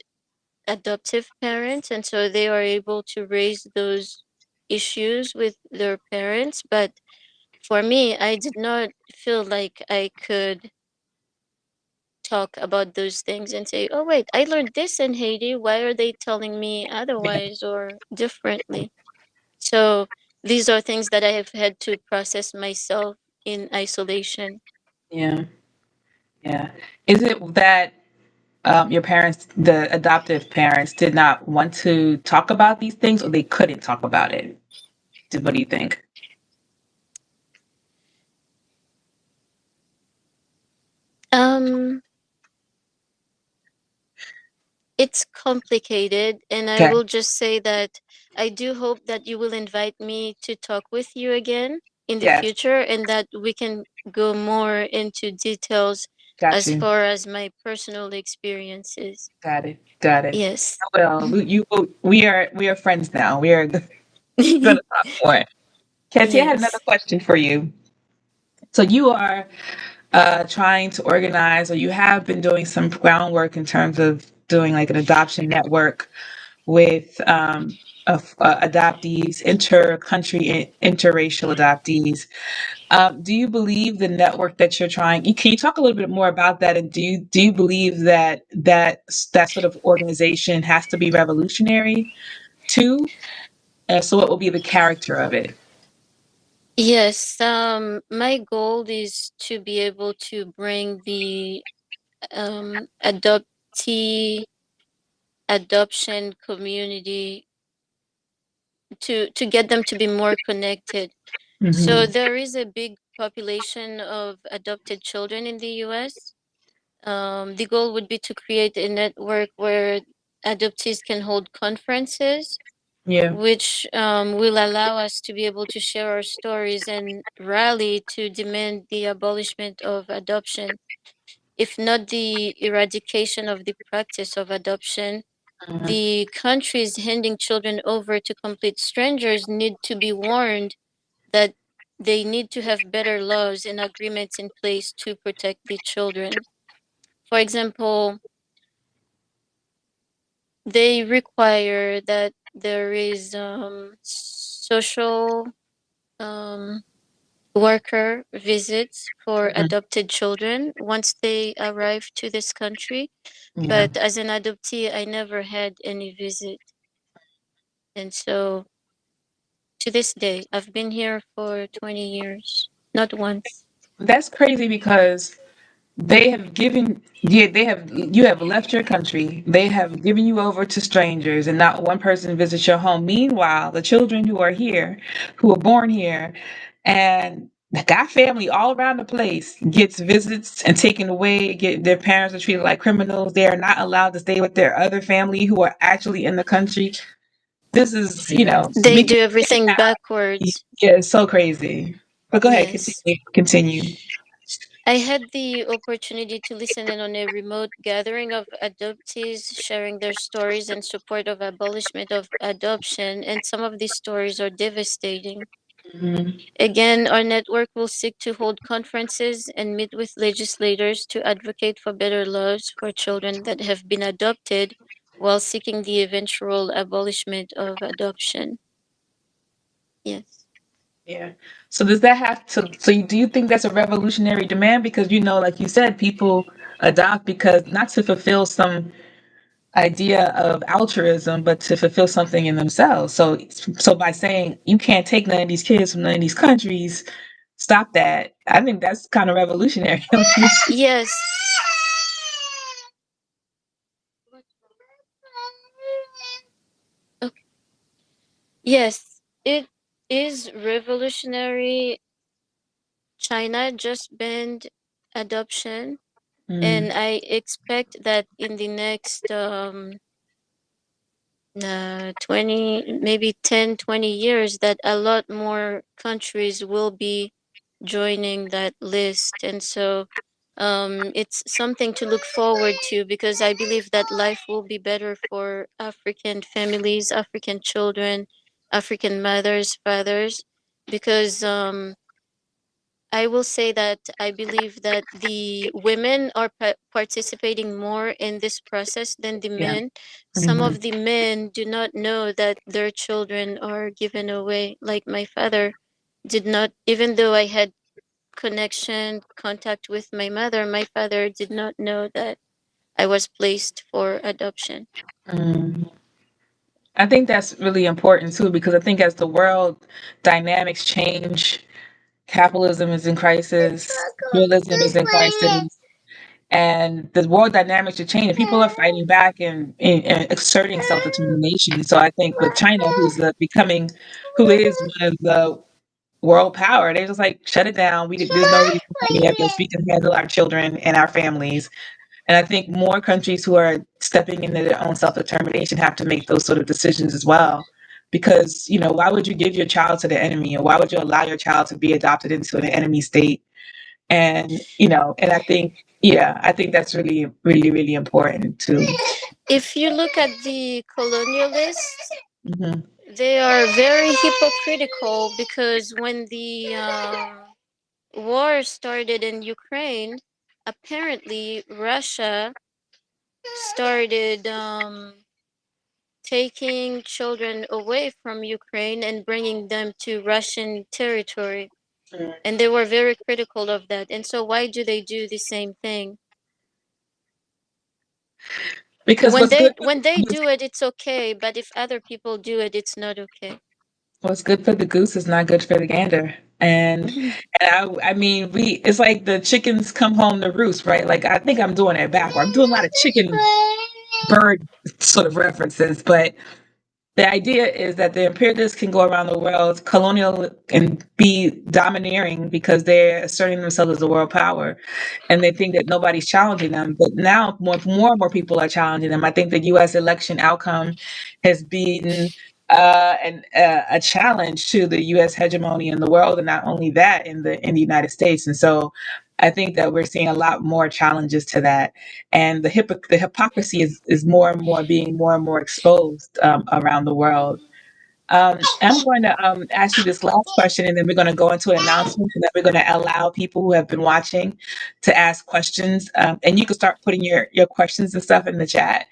adoptive parents, and so they are able to raise those issues with their parents. But for me, I did not feel like I could talk about those things and say, oh, wait, I learned this in Haiti. Why are they telling me Yeah. otherwise or differently? So these are things that I have had to process myself in isolation. Yeah. Yeah. Is it that your parents, the adoptive parents, did not want to talk about these things, or they couldn't talk about it? What do you think? Um, it's complicated, and I Okay, will just say that I do hope that you will invite me to talk with you again in the yes, future, and that we can go more into details got as you. far as my personal experiences. Got it. Got it. Yes. Well, we are friends now. We are gonna talk more. Ketty, I had another Yes. question for you. So you are trying to organize, or you have been doing some groundwork in terms of doing like an adoption network with adoptees, inter-country, interracial adoptees. Do you believe the network that you're trying? Can you talk a little bit more about that? And do you believe that that sort of organization has to be revolutionary too? So, what will be the character of it? Yes, my goal is to be able to bring the adoptee adoption community to get them to be more connected. So Hmm. there is a big population of adopted children in the US. The goal would be to create a network where adoptees can hold conferences, Yeah. which will allow us to be able to share our stories and rally to demand the abolishment of adoption, if not the eradication of the practice of adoption. Mhm. The countries handing children over to complete strangers need to be warned that they need to have better laws and agreements in place to protect the children. For example, they require that there is social um, worker visits for Mhm. adopted children once they arrive to this country. Yeah. But as an adoptee, I never had any visit. And so to this day, I've been here for 20 years, not once. That's crazy because they have you have left your country. They have given you over to strangers, and not one person visits your home. Meanwhile, the children who are here, who are born here, and got family all around the place, gets visits and taken away. Get their parents are treated like criminals. They are not allowed to stay with their other family who are actually in the country. This is, They making do everything backwards. yeah, it's so crazy. But go ahead, Yes. continue. Continue. I had the opportunity to listen in on a remote gathering of adoptees sharing their stories in support of abolishment of adoption, and some of these stories are devastating. Mhm. Again, our network will seek to hold conferences and meet with legislators to advocate for better laws for children that have been adopted while seeking the eventual abolishment of adoption. Yes. Yeah. So does that have to, do you think that's a revolutionary demand? Because, like you said, people adopt because not to fulfill some idea of altruism, but to fulfill something in themselves. So by saying you can't take none of these kids from none of these countries, stop that. I think that's kind of revolutionary, don't you? Yes. Okay. Yes, it is revolutionary. China just banned adoption, Mm, and I expect that in the next 20, maybe 10, 20 years, that a lot more countries will be joining that list. And so it's something to look forward to, because I believe that life will be better for African families, African children, African mothers, fathers, because I will say that I believe that the women are participating more in this process than the yeah. men. Some Hmm. of the men do not know that their children are given away. Like my father did not, even though I had connection, contact with my mother, my father did not know that I was placed for adoption. Mm. I think that's really important too, because I think as the world dynamics change, capitalism is in crisis, realism is in crisis, and the world dynamics are changing. People are fighting back and exerting self determination. So I think with China, who is one of the world power. They just like shut it down. There's no reason for any of this. We can handle our children and our families. And I think more countries who are stepping into their own self determination have to make those sort of decisions as well. Because, why would you give your child to the enemy, or why would you allow your child to be adopted into an enemy state? And, and I think that's really, really, really important too. If you look at the colonialists, Hmm. they are very hypocritical because when the war started in Ukraine, apparently Russia started taking children away from Ukraine and bringing them to Russian territory. And they were very critical of that. And so, why do they do the same thing? Because When they do it, it's okay. But if other people do it, it's not okay. what's good for the goose is not good for the gander. And I mean, it's like the chickens come home to roost, right? Like, I think I'm doing it backward. I'm doing a lot of chicken bird sort of references, but the idea is that the imperialists can go around the world, colonial, and be domineering because they're asserting themselves as a world power, and they think that nobody's challenging them. But now, more and more people are challenging them. I think the U.S. election outcome has been a challenge to the U.S. hegemony in the world, and not only that, in the United States. And so, I think that we're seeing a lot more challenges to that, and the hypocrisy is more and more being more and more exposed around the world. I'm going to ask you this last question, and then we're going to go into an announcement, and then we're going to allow people who have been watching to ask questions. And you can start putting your questions and stuff in the chat.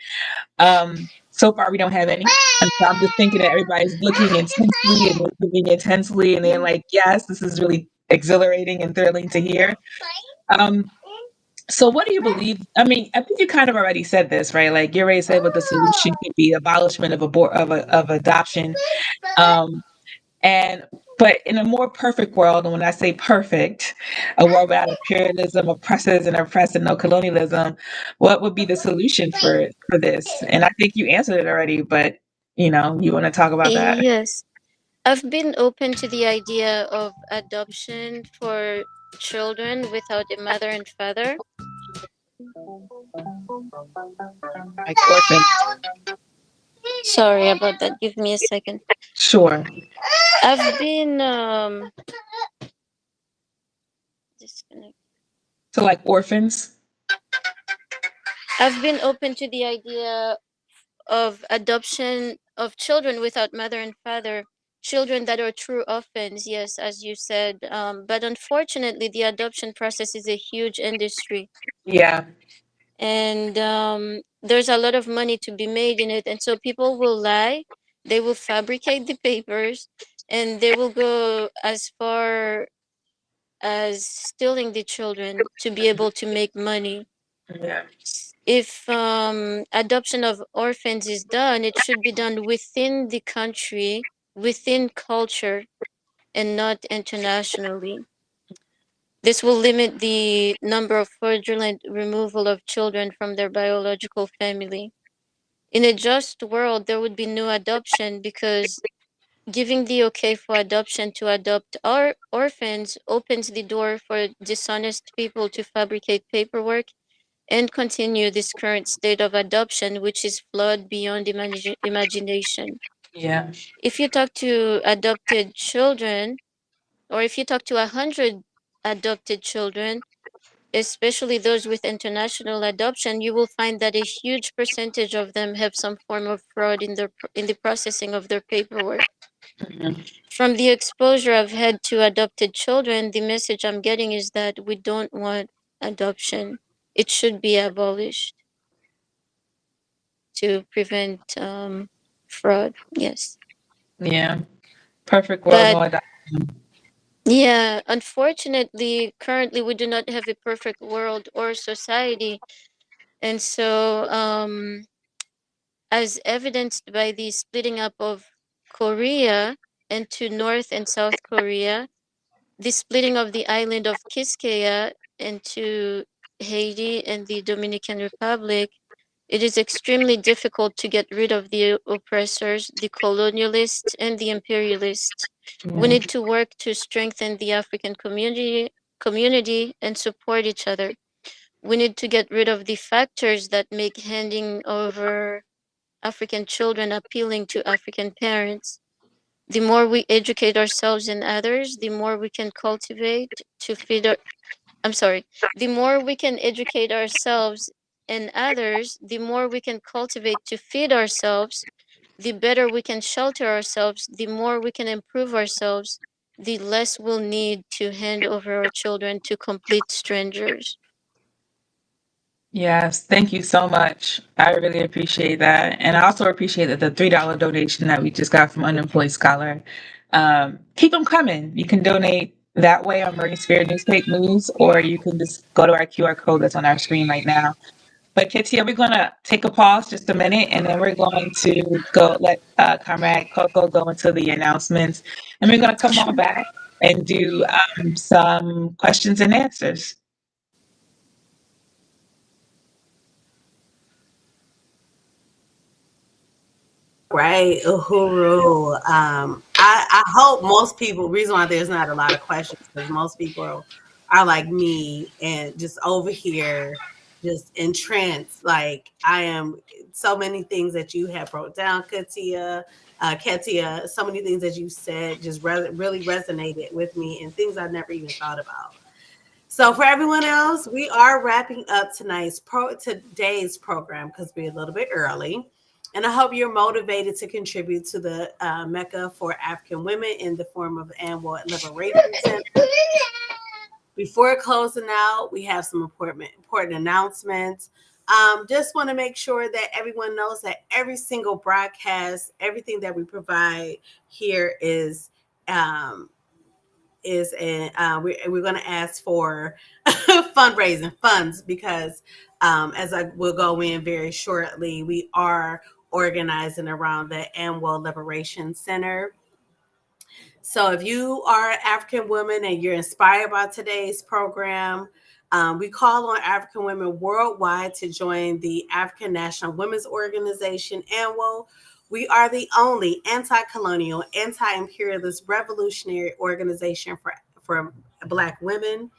So far, we don't have any. And so I'm just thinking that everybody's looking intensely and moving intensely, and they're like, yes, this is really exhilarating and thrilling to hear. Um, so what do you believe? I mean, I think you kind of already said this, right? Like you already said what the solution could be: abolishment of adoption. Um, and but in a more perfect world, and when I say perfect, a world without imperialism, oppressors and oppressed, and no colonialism, what would be the solution for this? And I think you answered it already, but you want to talk about that? Yes. I've been open to the idea of adoption for children without a mother and father. Like orphans. Sorry about that. Give me a second. Sure. I've been disconnect. So like orphans. I've been open to the idea of adoption of children without mother and father, children that are true orphans, yes, as you said. But unfortunately, the adoption process is a huge industry, Yeah. and there's a lot of money to be made in it. And so people will lie, they will fabricate the papers, and they will go as far as stealing the children to be able to make money. Yeah. If adoption of orphans is done, it should be done within the country, within culture, and not internationally. This will limit the number of fraudulent removal of children from their biological family. In a just world, there would be no adoption because giving the okay for adoption to adopt our orphans opens the door for dishonest people to fabricate paperwork and continue this current state of adoption, which is flawed beyond imagination. Yeah. If you talk to adopted children, or if you talk to 100 adopted children, especially those with international adoption, you will find that a huge percentage of them have some form of fraud in the processing of their paperwork. Mhm. From the exposure I've had to adopted children, the message I'm getting is that we don't want adoption. It should be abolished to prevent fraud. Yes. Yeah. Perfect world, But no adoption. yeah, unfortunately, currently we do not have a perfect world or society. And so, as evidenced by the splitting up of Korea into North and South Korea, the splitting of the island of Quisqueya into Haiti and the Dominican Republic, it is extremely difficult to get rid of the oppressors, the colonialists, and the imperialists. We need to work to strengthen the African community and support each other. We need to get rid of the factors that make handing over African children appealing to African parents. The more we educate ourselves and others, the more we can cultivate to feed our, I'm sorry, the more we can educate ourselves and others, the more we can cultivate to feed ourselves, the better we can shelter ourselves, the more we can improve ourselves, the less we'll need to hand over our children to complete strangers. Yes, thank you so much. I really appreciate that. And I also appreciate that the $3 donation that we just got from Unemployed Scholar. Keep them coming. You can donate that way on Marine Spirit Newspaper News, or you can just go to our QR code that's on our screen right now. But Kettia, we're going to take a pause just a minute, and then we're going to go let Comrade Coco go into the announcements. And we're going to come on back and do some questions and answers. Right, Uhuru. I hope most people. Reason why there's not a lot of questions because most people are like me and just over here, just entranced. Like I am. So many things that you have wrote down, Ketia. So many things that you said just really resonated with me and things I never even thought about. So for everyone else, we are wrapping up today's program because we're a little bit early. And I hope you're motivated to contribute to the Mecca for African women in the form of annual Liberation Center. Before closing out, we have some important announcements. Just want to make sure that everyone knows that every single broadcast, everything that we provide here is we're going to ask for fundraising funds because as I will go in very shortly, we are organizing around the Annual Liberation Center. So if you are an African woman and you're inspired by today's program, we call on African women worldwide to join the African National Women's Organization, ANWO. We are the only anti-colonial, anti-imperialist revolutionary organization for Black women.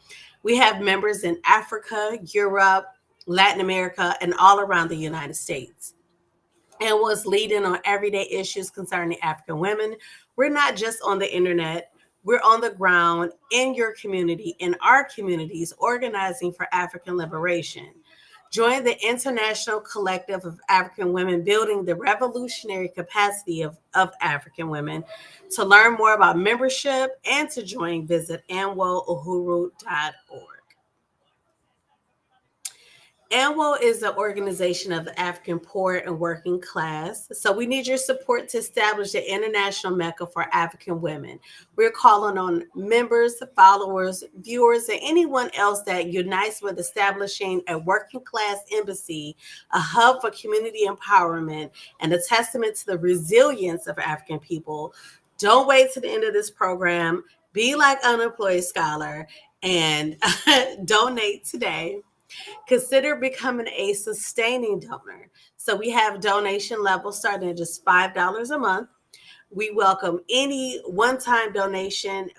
We have members in Africa, Europe, Latin America, and all around the United States. And was leading on everyday issues concerning African women. We're not just on the internet. We're on the ground in your community, in our communities, organizing for African liberation. Join the International Collective of African Women, building the revolutionary capacity of African women. To learn more about membership and to join, visit anwouhuru.org. ANWO is an organization of the African poor and working class. So we need your support to establish the international Mecca for African women. We're calling on members, followers, viewers, and anyone else that unites with establishing a working class embassy, a hub for community empowerment, and a testament to the resilience of African people. Don't wait to the end of this program. Be like Unemployed Scholar and donate today. Consider becoming a sustaining donor. So we have donation levels starting at just $5 a month. We welcome any one-time donation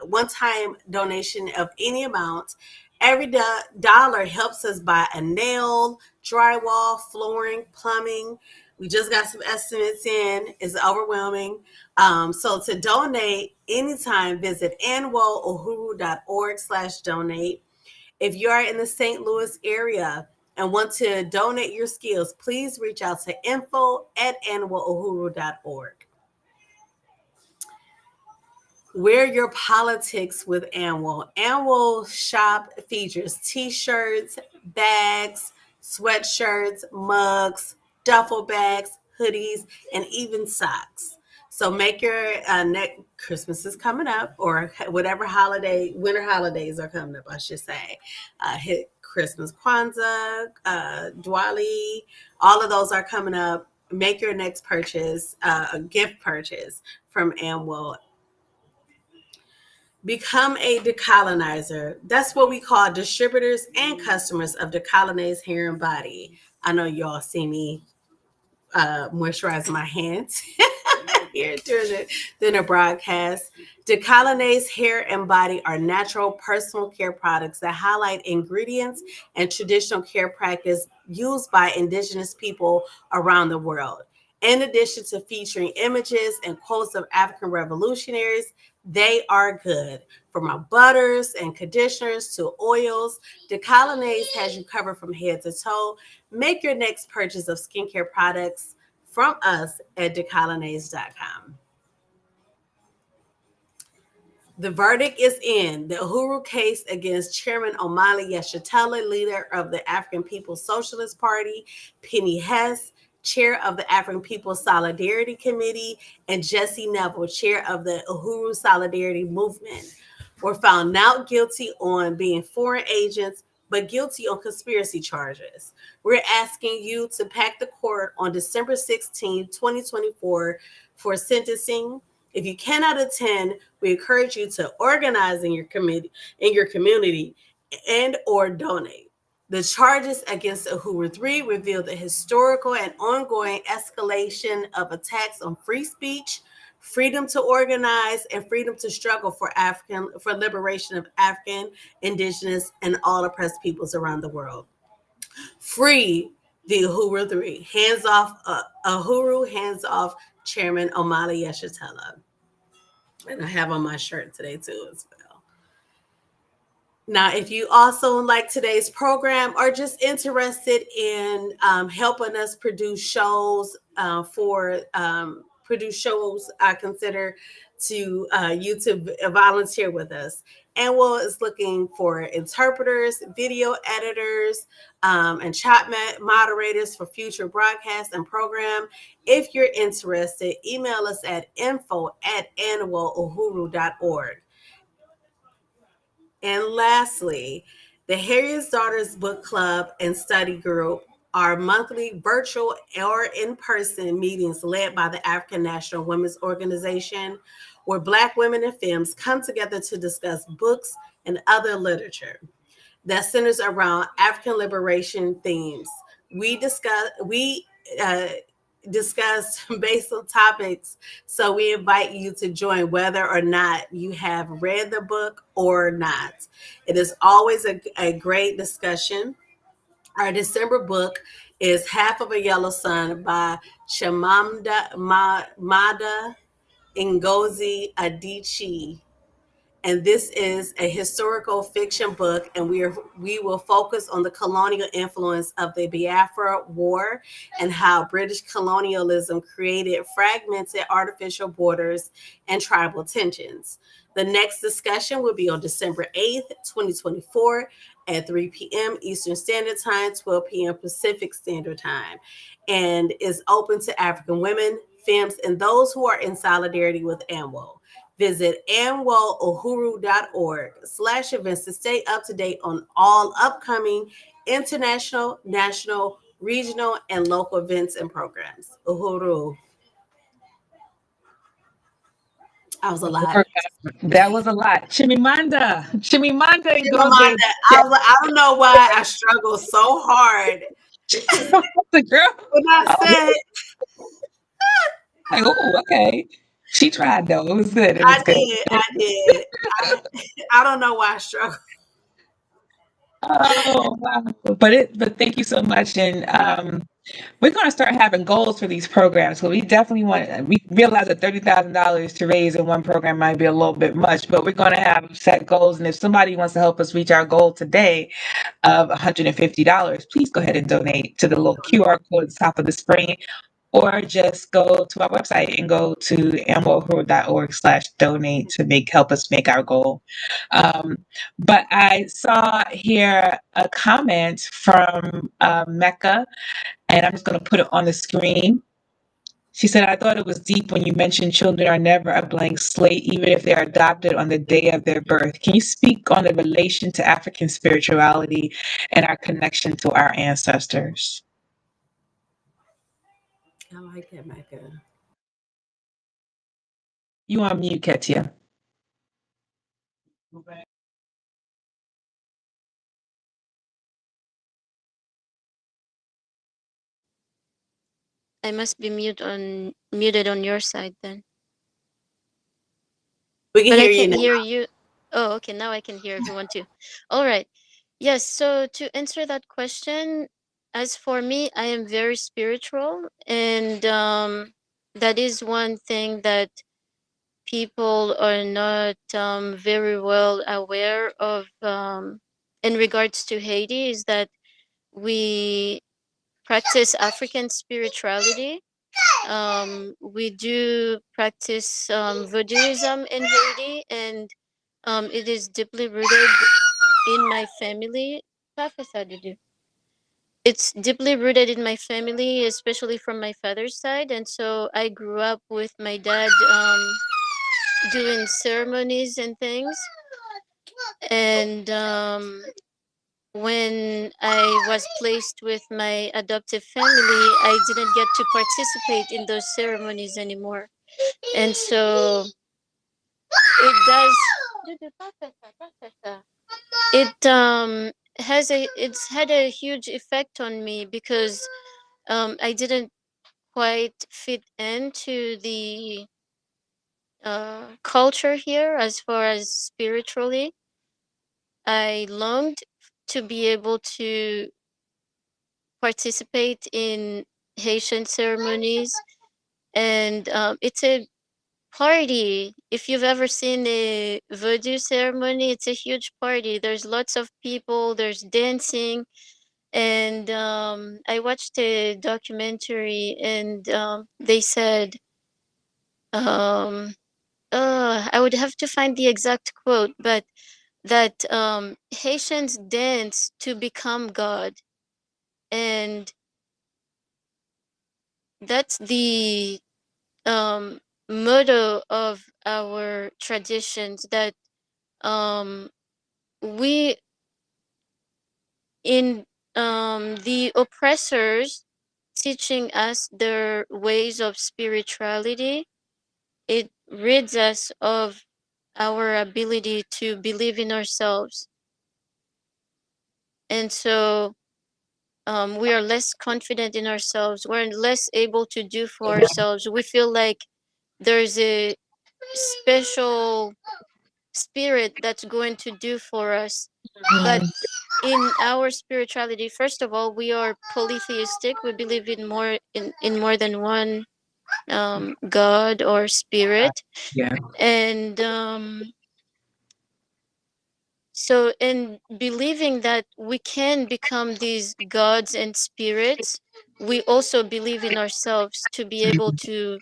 of any amount. Every dollar helps us buy a nail, drywall, flooring, plumbing. We just got some estimates in. It's overwhelming. So to donate anytime, visit anwouhuru.org/donate. If you are in the St. Louis area and want to donate your skills, please reach out to info@anwouhuru.org. Wear your politics with ANWO. ANWO shop features t-shirts, bags, sweatshirts, mugs, duffel bags, hoodies, and even socks. So make your Christmas is coming up, or whatever winter holidays are coming up, I should say. Hit Christmas, Kwanzaa, Diwali, all of those are coming up. Make your next purchase, a gift purchase from ANWO. Become a decolonizer. That's what we call distributors and customers of Decolonized Hair and Body. I know y'all see me moisturize my hands. here during the broadcast. Decolonase Hair and Body are natural personal care products that highlight ingredients and traditional care practice used by indigenous people around the world. In addition to featuring images and quotes of African revolutionaries, they are good. From our butters and conditioners to oils, Decolonase has you covered from head to toe. Make your next purchase of skincare products from us at decolonase.com. The verdict is in. The Uhuru case against Chairman Omali Yeshitela, leader of the African People's Socialist Party, Penny Hess, chair of the African People's Solidarity Committee, and Jesse Neville, chair of the Uhuru Solidarity Movement, were found not guilty on being foreign agents, but guilty on conspiracy charges. We're asking you to pack the court on December 16, 2024 for sentencing. If you cannot attend, we encourage you to organize in your community and or donate. The charges against Uhuru 3 reveal the historical and ongoing escalation of attacks on free speech, freedom to organize, and freedom to struggle for liberation of African, indigenous, and all oppressed peoples around the world. Free the Uhuru 3. Hands off Uhuru, hands off Chairman Omali Yeshitela. And I have on my shirt today too as well. Now, if you also like today's program or just interested in helping us produce shows produce shows, I consider to you to volunteer with us. Anwell is looking for interpreters, video editors, and chat moderators for future broadcasts and program. If you're interested, email us at info@annualuhuru.org. And lastly, the Harriet's Daughters Book Club and Study Group are monthly virtual or in-person meetings led by the African National Women's Organization, where Black women and femmes come together to discuss books and other literature that centers around African liberation themes. We discussed based on topics, so we invite you to join whether or not you have read the book or not. It is always a great discussion. Our December book is Half of a Yellow Sun by Chimamanda Ngozi Adichie, and this is a historical fiction book, and we will focus on the colonial influence of the Biafra War and how British colonialism created fragmented artificial borders and tribal tensions. The next discussion will be on December 8th, 2024 at 3 p.m. Eastern Standard Time, 12 p.m. Pacific Standard Time, and is open to African women, femmes, and those who are in solidarity with AMWO. Visit annualuhuru.org/events to stay up to date on all upcoming international, national, regional, and local events and programs. Uhuru. That was a lot. That was a lot. Chimimanda In my mind, Ngozi. I was like, I don't know why I struggle so hard The girl. when I said Like, oh, okay. She tried though. It was good. It was I good. did. I did. I don't know why I struggle. Oh wow. But thank you so much. And we're gonna start having goals for these programs. So we definitely we realize that $30,000 to raise in one program might be a little bit much, but we're gonna have set goals. And if somebody wants to help us reach our goal today of $150, please go ahead and donate to the little QR code at the top of the screen. Or just go to our website and go to amwohuru.org/donate to help us make our goal. But I saw here a comment from Mecca, and I'm just going to put it on the screen. She said, I thought it was deep when you mentioned children are never a blank slate, even if they are adopted on the day of their birth. Can you speak on the relation to African spirituality and our connection to our ancestors? I like that, Mecca. You on mute, Kettia. I must be muted on your side then. We can But I hear you can't now. hear you. Oh, okay. Now I can hear everyone too. All right. Yes. So to answer that question, as for me, I am very spiritual, and that is one thing that people are not very well aware of in regards to Haiti is that we practice African spirituality. We do practice Voodooism in Haiti, and it is deeply rooted in my family. Professor Dudu. It's deeply rooted in my family, especially from my father's side, and so I grew up with my dad doing ceremonies and things. And when I was placed with my adoptive family, I didn't get to participate in those ceremonies anymore. And so it does. It it's had a huge effect on me because I didn't quite fit into the culture here as far as spiritually. I longed to be able to participate in Haitian ceremonies, and it's a party. If you've ever seen a voodoo ceremony, it's a huge party. There's lots of people, there's dancing, and I watched a documentary, and they said, um, I would have to find the exact quote, but that Haitians dance to become God, and that's the um, motto of our traditions. That um, we in the oppressors teaching us their ways of spirituality, it rids us of our ability to believe in ourselves, and so we are less confident in ourselves. We're less able to do for ourselves. We feel like there's a special spirit that's going to do for us. But Mhm. in our spirituality, first of all, we are polytheistic. We believe in more than one god or spirit. Yeah. And so in believing that we can become these gods and spirits, we also believe in ourselves to be able Mhm. to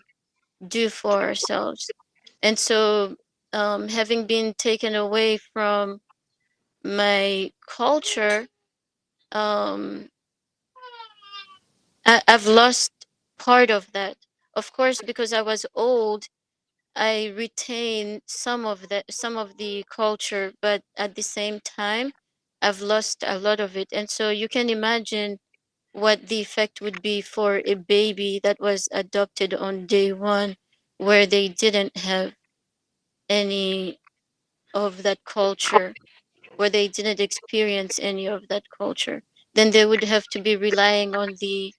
do for ourselves. And so having been taken away from my culture, um, I've lost part of that. Of course, because I was old, I retain some of the culture, but at the same time, I've lost a lot of it. And so you can imagine what the effect would be for a baby that was adopted on day one, where they didn't have any of that culture, where they didn't experience any of that culture. Then they would have to be relying on the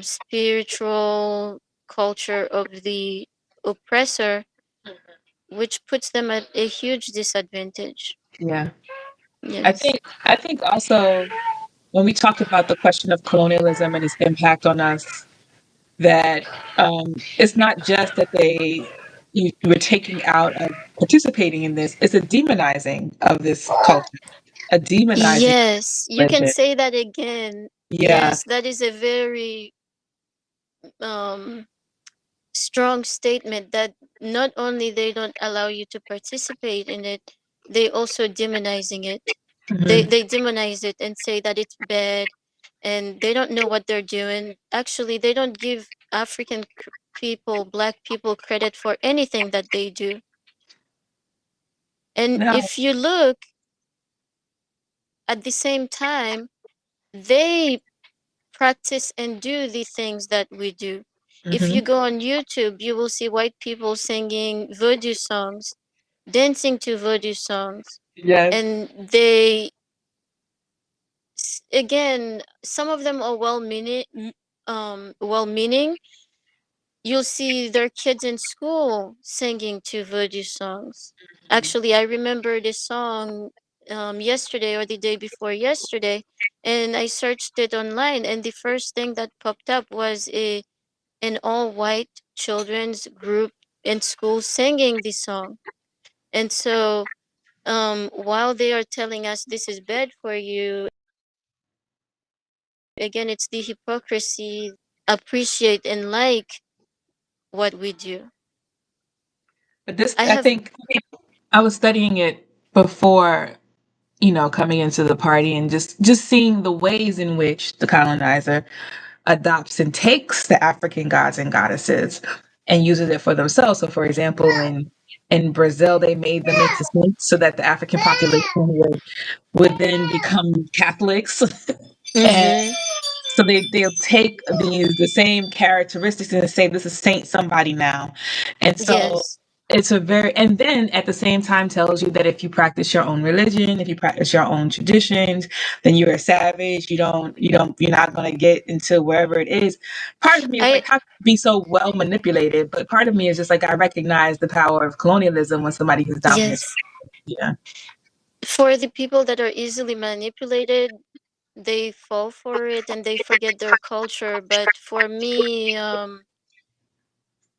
spiritual culture of the oppressor, which puts them at a huge disadvantage. Yeah. I Yes. think I think also when we talk about the question of colonialism and its impact on us, that it's not just that you were taking out of participating in this; it's a demonizing of this culture, a demonizing Yes, you can religion. say that again. Yeah. Yes, that is a very um, strong statement that not only they don't allow you to participate in it, they also demonizing it. Hmm. They demonize it and say that it's bad, and they don't know what they're doing. Actually, they don't give people, black people, credit for anything that they do. And No. if you look at the same time, they practice and do the things that we do. If Hmm. you go on YouTube, you will see white people singing voodoo songs, dancing to voodoo songs, Yes. and they again, some of them are well meaning, well-meaning, you'll see their kids in school singing to voodoo songs. Actually, I remember this song yesterday or the day before yesterday, and I searched it online, and the first thing that popped up was an all-white children's group in school singing the song. And so, while they are telling us this is bad for you, again, it's the hypocrisy, appreciate and like what we do. But this, I I have, think, I was studying it before, coming into the party, and just seeing the ways in which the colonizer adopts and takes the African gods and goddesses and uses it for themselves. So, for example, in Brazil, they made them into saints so that the African population would then become Catholics. And mm-hmm, so they'll take the same characteristics and say this is Saint somebody now. And so yes, it's a very, and then at the same time tells you that if you practice your own religion, if you practice your own traditions, then you're a savage. You're not going to get into wherever it is. Part of me is I, like, how can you be so well manipulated? But part of me is just like, I recognize the power of colonialism when somebody is dominant. yes. Yeah. For the people that are easily manipulated, they fall for it and they forget their culture. But for me,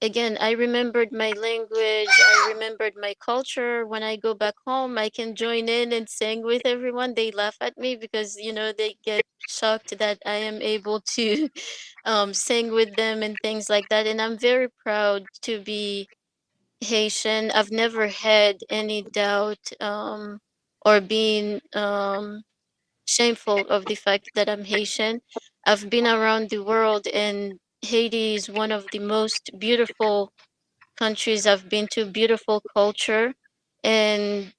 again, I remembered my language, I remembered my culture. When I go back home, I can join in and sing with everyone. They laugh at me because, they get shocked that I am able to sing with them and things like that. And I'm very proud to be Haitian. I've never had any doubt or been shameful of the fact that I'm Haitian. I've been around the world, and Haiti is one of the most beautiful countries I've been to, beautiful culture. And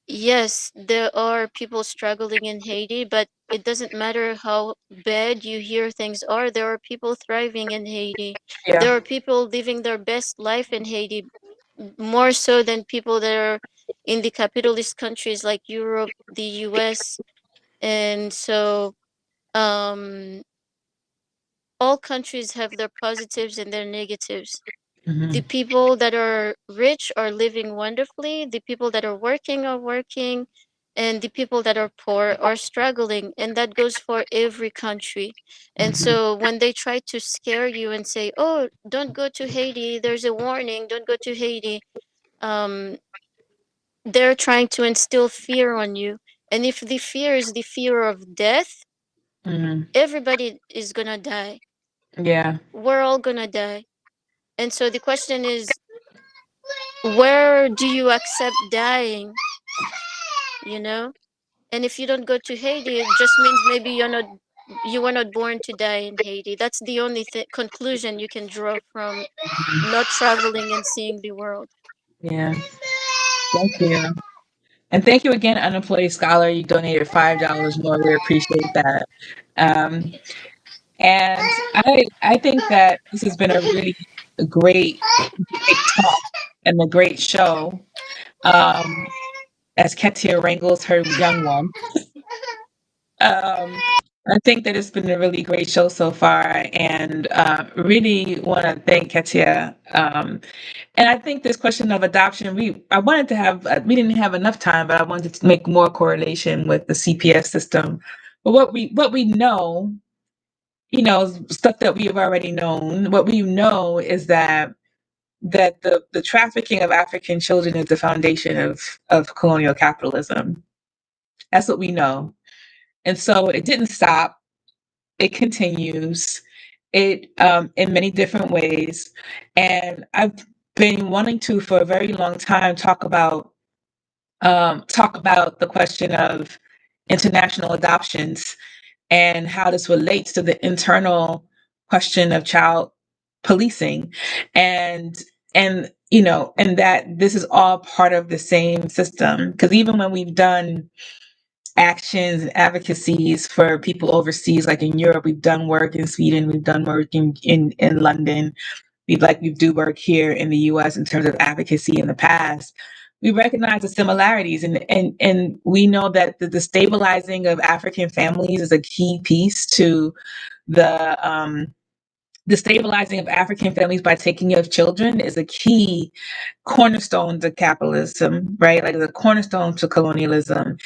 yes, there are people struggling in Haiti, but it doesn't matter how bad you hear things are. There are people thriving in Haiti. Yeah. There are people living their best life in Haiti, more so than people that are in the capitalist countries like Europe, the US. And so, um, all countries have their positives and their negatives. The Hmm. people that are rich are living wonderfully, the people that are working, and the people that are poor are struggling. And that goes for every country. And Hmm. so when they try to scare you and say, oh, don't go to Haiti, there's a warning, don't go to Haiti, um, they're trying to instill fear on you. And if the fear is the fear of death, Hmm. everybody is gonna die. Yeah. We're all gonna die. And so the question is, where do you accept dying? You know? And if you don't go to Haiti, it just means maybe you were not born to die in Haiti. That's the only conclusion you can draw from not traveling and seeing the world. Yeah. Thank you. And thank you again, Unemployed Scholar. You donated $5 more. We appreciate that. Um, and I think that this has been a really great, great talk and a great show. Um, as Kettia wrangles her young one. I think that it's been a really great show so far, and really want to thank Kettia. And I think this question of adoption, I wanted to have, we didn't have enough time, but I wanted to make more correlation with the CPS system. But what we know, stuff that we have already known. What we know is that the trafficking of African children is the foundation of colonial capitalism. That's what we know. And so it didn't stop. It continues. It in many different ways. And I've been wanting to for a very long time talk about the question of international adoptions and how this relates to the internal question of child policing, and and that this is all part of the same system, because even when we've done actions and advocacies for people overseas, like in Europe, we've done work in Sweden, we've done work in London, we do work here in the US in terms of advocacy in the past. we recognize the similarities, and we know that the destabilizing of African families is a key piece to the destabilizing of African families by taking care of children is a key cornerstone to capitalism, right? Like the cornerstone to colonialism.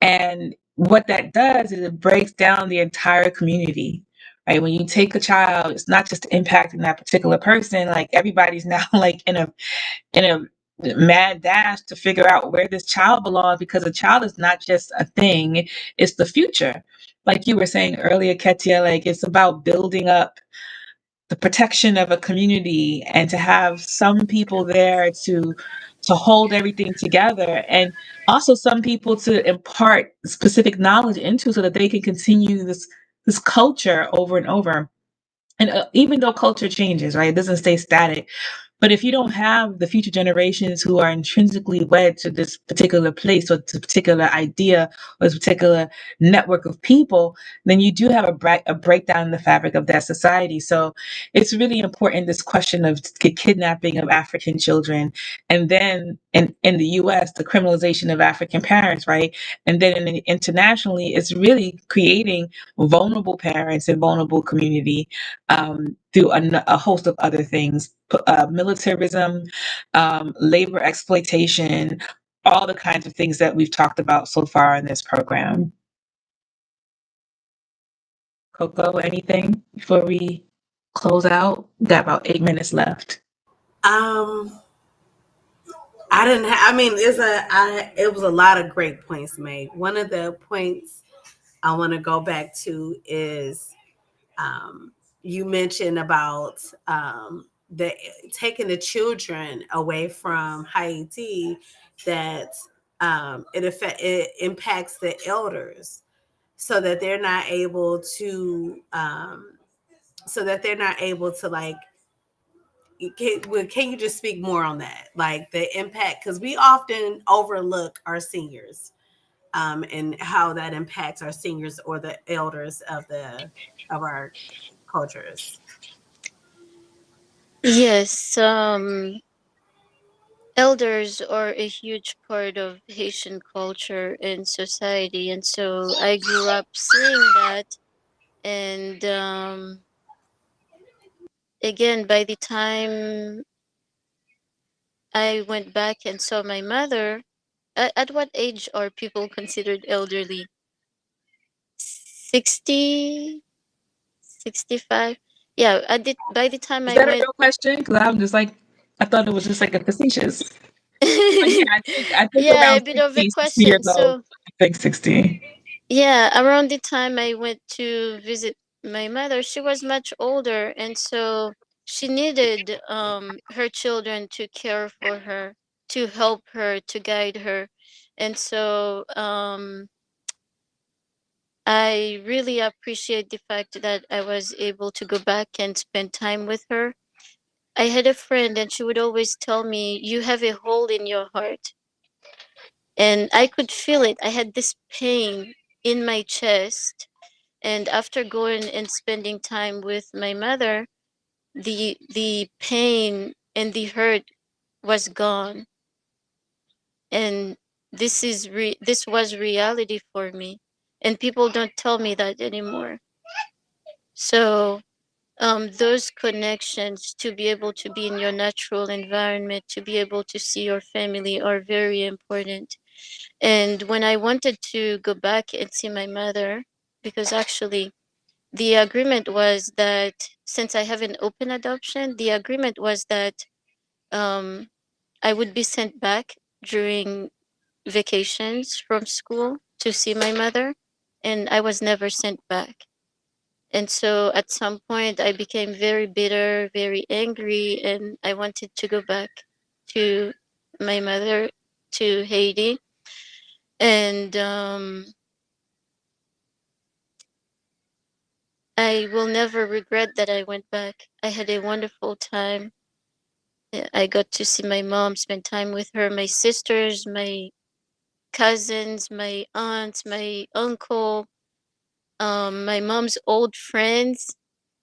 And what that does is it breaks down the entire community. Right. When you take a child, it's not just impacting that particular person. Like everybody's now like in a mad dash to figure out where this child belongs, because a child is not just a thing, it's the future. Like you were saying earlier, Kettia, like it's about building up the protection of a community and to have some people there to hold everything together, and also some people to impart specific knowledge into so that they can continue this culture over and over. And even though culture changes, right, it doesn't stay static. But if you don't have the future generations who are intrinsically wed to this particular place or to particular idea or this particular network of people, then you do have a breakdown in the fabric of that society. So it's really important, this question of kidnapping of African children, and then in the US, the criminalization of African parents, right? And then internationally, it's really creating vulnerable parents and vulnerable community through a host of other things, militarism, labor exploitation, all the kinds of things that we've talked about so far in this program. Coco, anything before we close out? Got about 8 minutes left. Um, I didn't. I mean, it was a lot of great points made. One of the points I want to go back to is you mentioned about the taking the children away from Haiti, that it impacts the elders, so that they're not able to like, can you just speak more on that, like the impact, because we often overlook our seniors, and how that impacts our seniors or the elders of our cultures. Yes, elders are a huge part of Haitian culture and society, and so I grew up seeing that. And again, by the time I went back and saw my mother, at what age are people considered elderly? 60, 65? Yeah, by the time Is I that a went. real question? Because I'm just like, I thought it was just like a facetious. But yeah, I think Yeah, a around bit of a 60 years question. old. So, I think 60. yeah, around the time I went to visit my mother, she was much older, and so she needed her children to care for her, to help her, to guide her. And so I really appreciate the fact that I was able to go back and spend time with her. I had a friend, and she would always tell me, "You have a hole in your heart." And I could feel it. I had this pain in my chest. And after going and spending time with my mother, the pain and the hurt was gone. And this was reality for me. And people don't tell me that anymore. So those connections, to be able to be in your natural environment, to be able to see your family, are very important. And when I wanted to go back and see my mother, because actually the agreement was that, since I have an open adoption, the agreement was that um, I would be sent back during vacations from school to see my mother, and I was never sent back. And so at some point, I became very bitter, very angry, and I wanted to go back to my mother, to Haiti. And I will never regret that I went back. I had a wonderful time. I got to see my mom, spend time with her, my sisters, my cousins, my aunts, my uncle, my mom's old friends.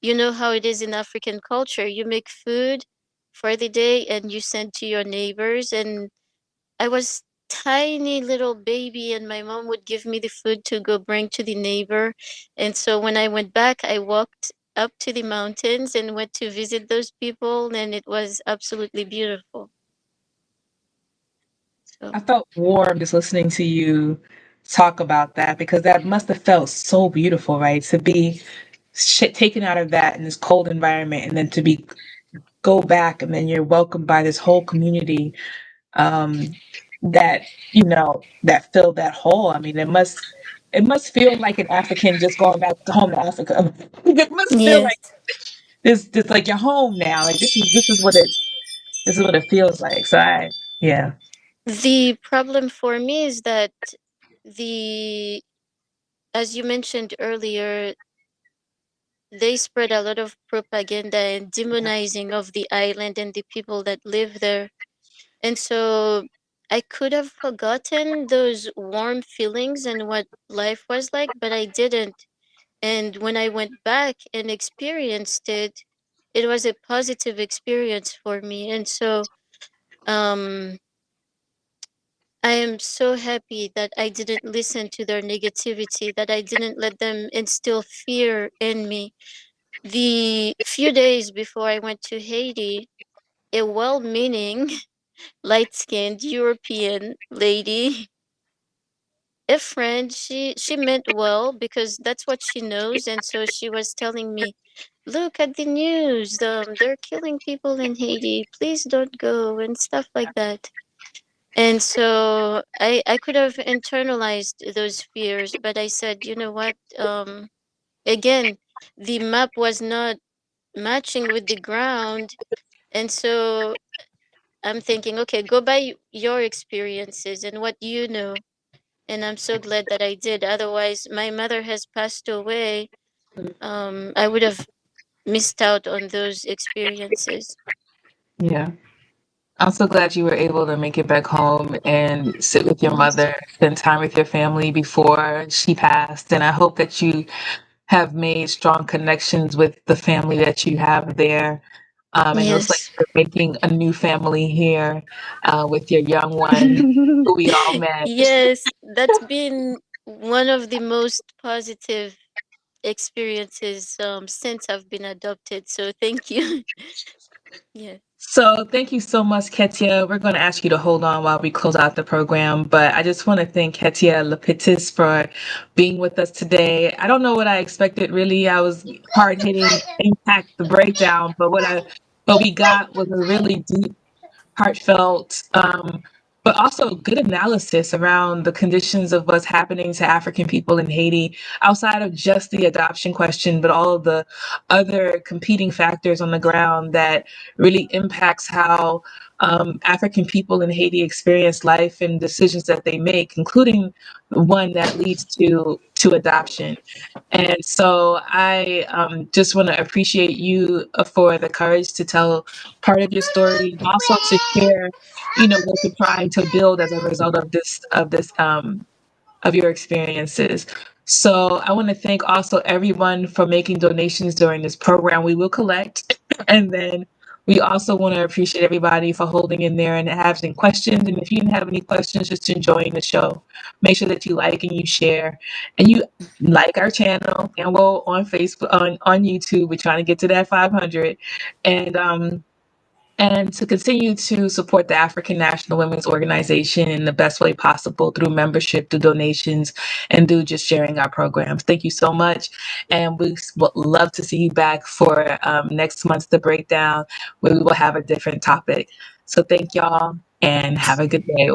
You know how it is in African culture. You make food for the day and you send to your neighbors. And I was tiny little baby, and my mom would give me the food to go bring to the neighbor. And so when I went back, I walked up to the mountains and went to visit those people, and it was absolutely beautiful. So I felt warm just listening to you talk about that because that must have felt so beautiful, right? To be taken out of that in this cold environment and then to be go back and then you're welcomed by this whole community um, that that filled that hole. I mean, it must feel like an African just going back home to Africa. It must feel yes, like this like you're home now. Like this is what it feels like. So yeah. the problem for me is that the as you mentioned earlier, they spread a lot of propaganda and demonizing of the island and the people that live there. And so I could have forgotten those warm feelings and what life was like, but I didn't. And when I went back and experienced it, it was a positive experience for me. And so um, I am so happy that I didn't listen to their negativity, that I didn't let them instill fear in me. The few days before I went to Haiti, a well meaning, light skinned European lady, a friend, she meant well because that's what she knows. And so she was telling me, look at the news, they're killing people in Haiti, please don't go, and stuff like that. And so I could have internalized those fears, but I said, you know what? Again, the map was not matching with the ground. And so I'm thinking, okay, go by your experiences and what you know. And I'm so glad that I did. Otherwise, my mother has passed away. I would have missed out on those experiences. Yeah. I'm so glad you were able to make it back home and sit with your Yes. mother, spend time with your family before she passed. And I hope that you have made strong connections with the family that you have there. And it looks like Yes. you're making a new family here with your young one who we all met. Yes, that's been one of the most positive experiences since I've been adopted. So thank you. Yeah. So thank you so much, Kettia. We're going to ask you to hold on while we close out the program, but I just want to thank Kettia La Pittus for being with us today. I don't know what I expected really. I was hard hitting, impact the breakdown, but we got was a really deep heartfelt, but also good analysis around the conditions of what's happening to African people in Haiti, outside of just the adoption question, but all of the other competing factors on the ground that really impacts how African people in Haiti experience life and decisions that they make, including one that leads to adoption. And so I just want to appreciate you for the courage to tell part of your story, and also to share, what you're trying to build as a result of of your experiences. So I want to thank also everyone for making donations during this program. We will collect, and then we also want to appreciate everybody for holding in there and having questions. And if you didn't have any questions, just enjoying the show, make sure that you like and you share, and you like our channel and we'll on Facebook on YouTube. We're trying to get to that 500, and to continue to support the African National Women's Organization in the best way possible through membership, through donations, and through just sharing our programs. Thank you so much. And we would love to see you back for next month's The Breakdown, where we will have a different topic. So thank y'all and have a good day.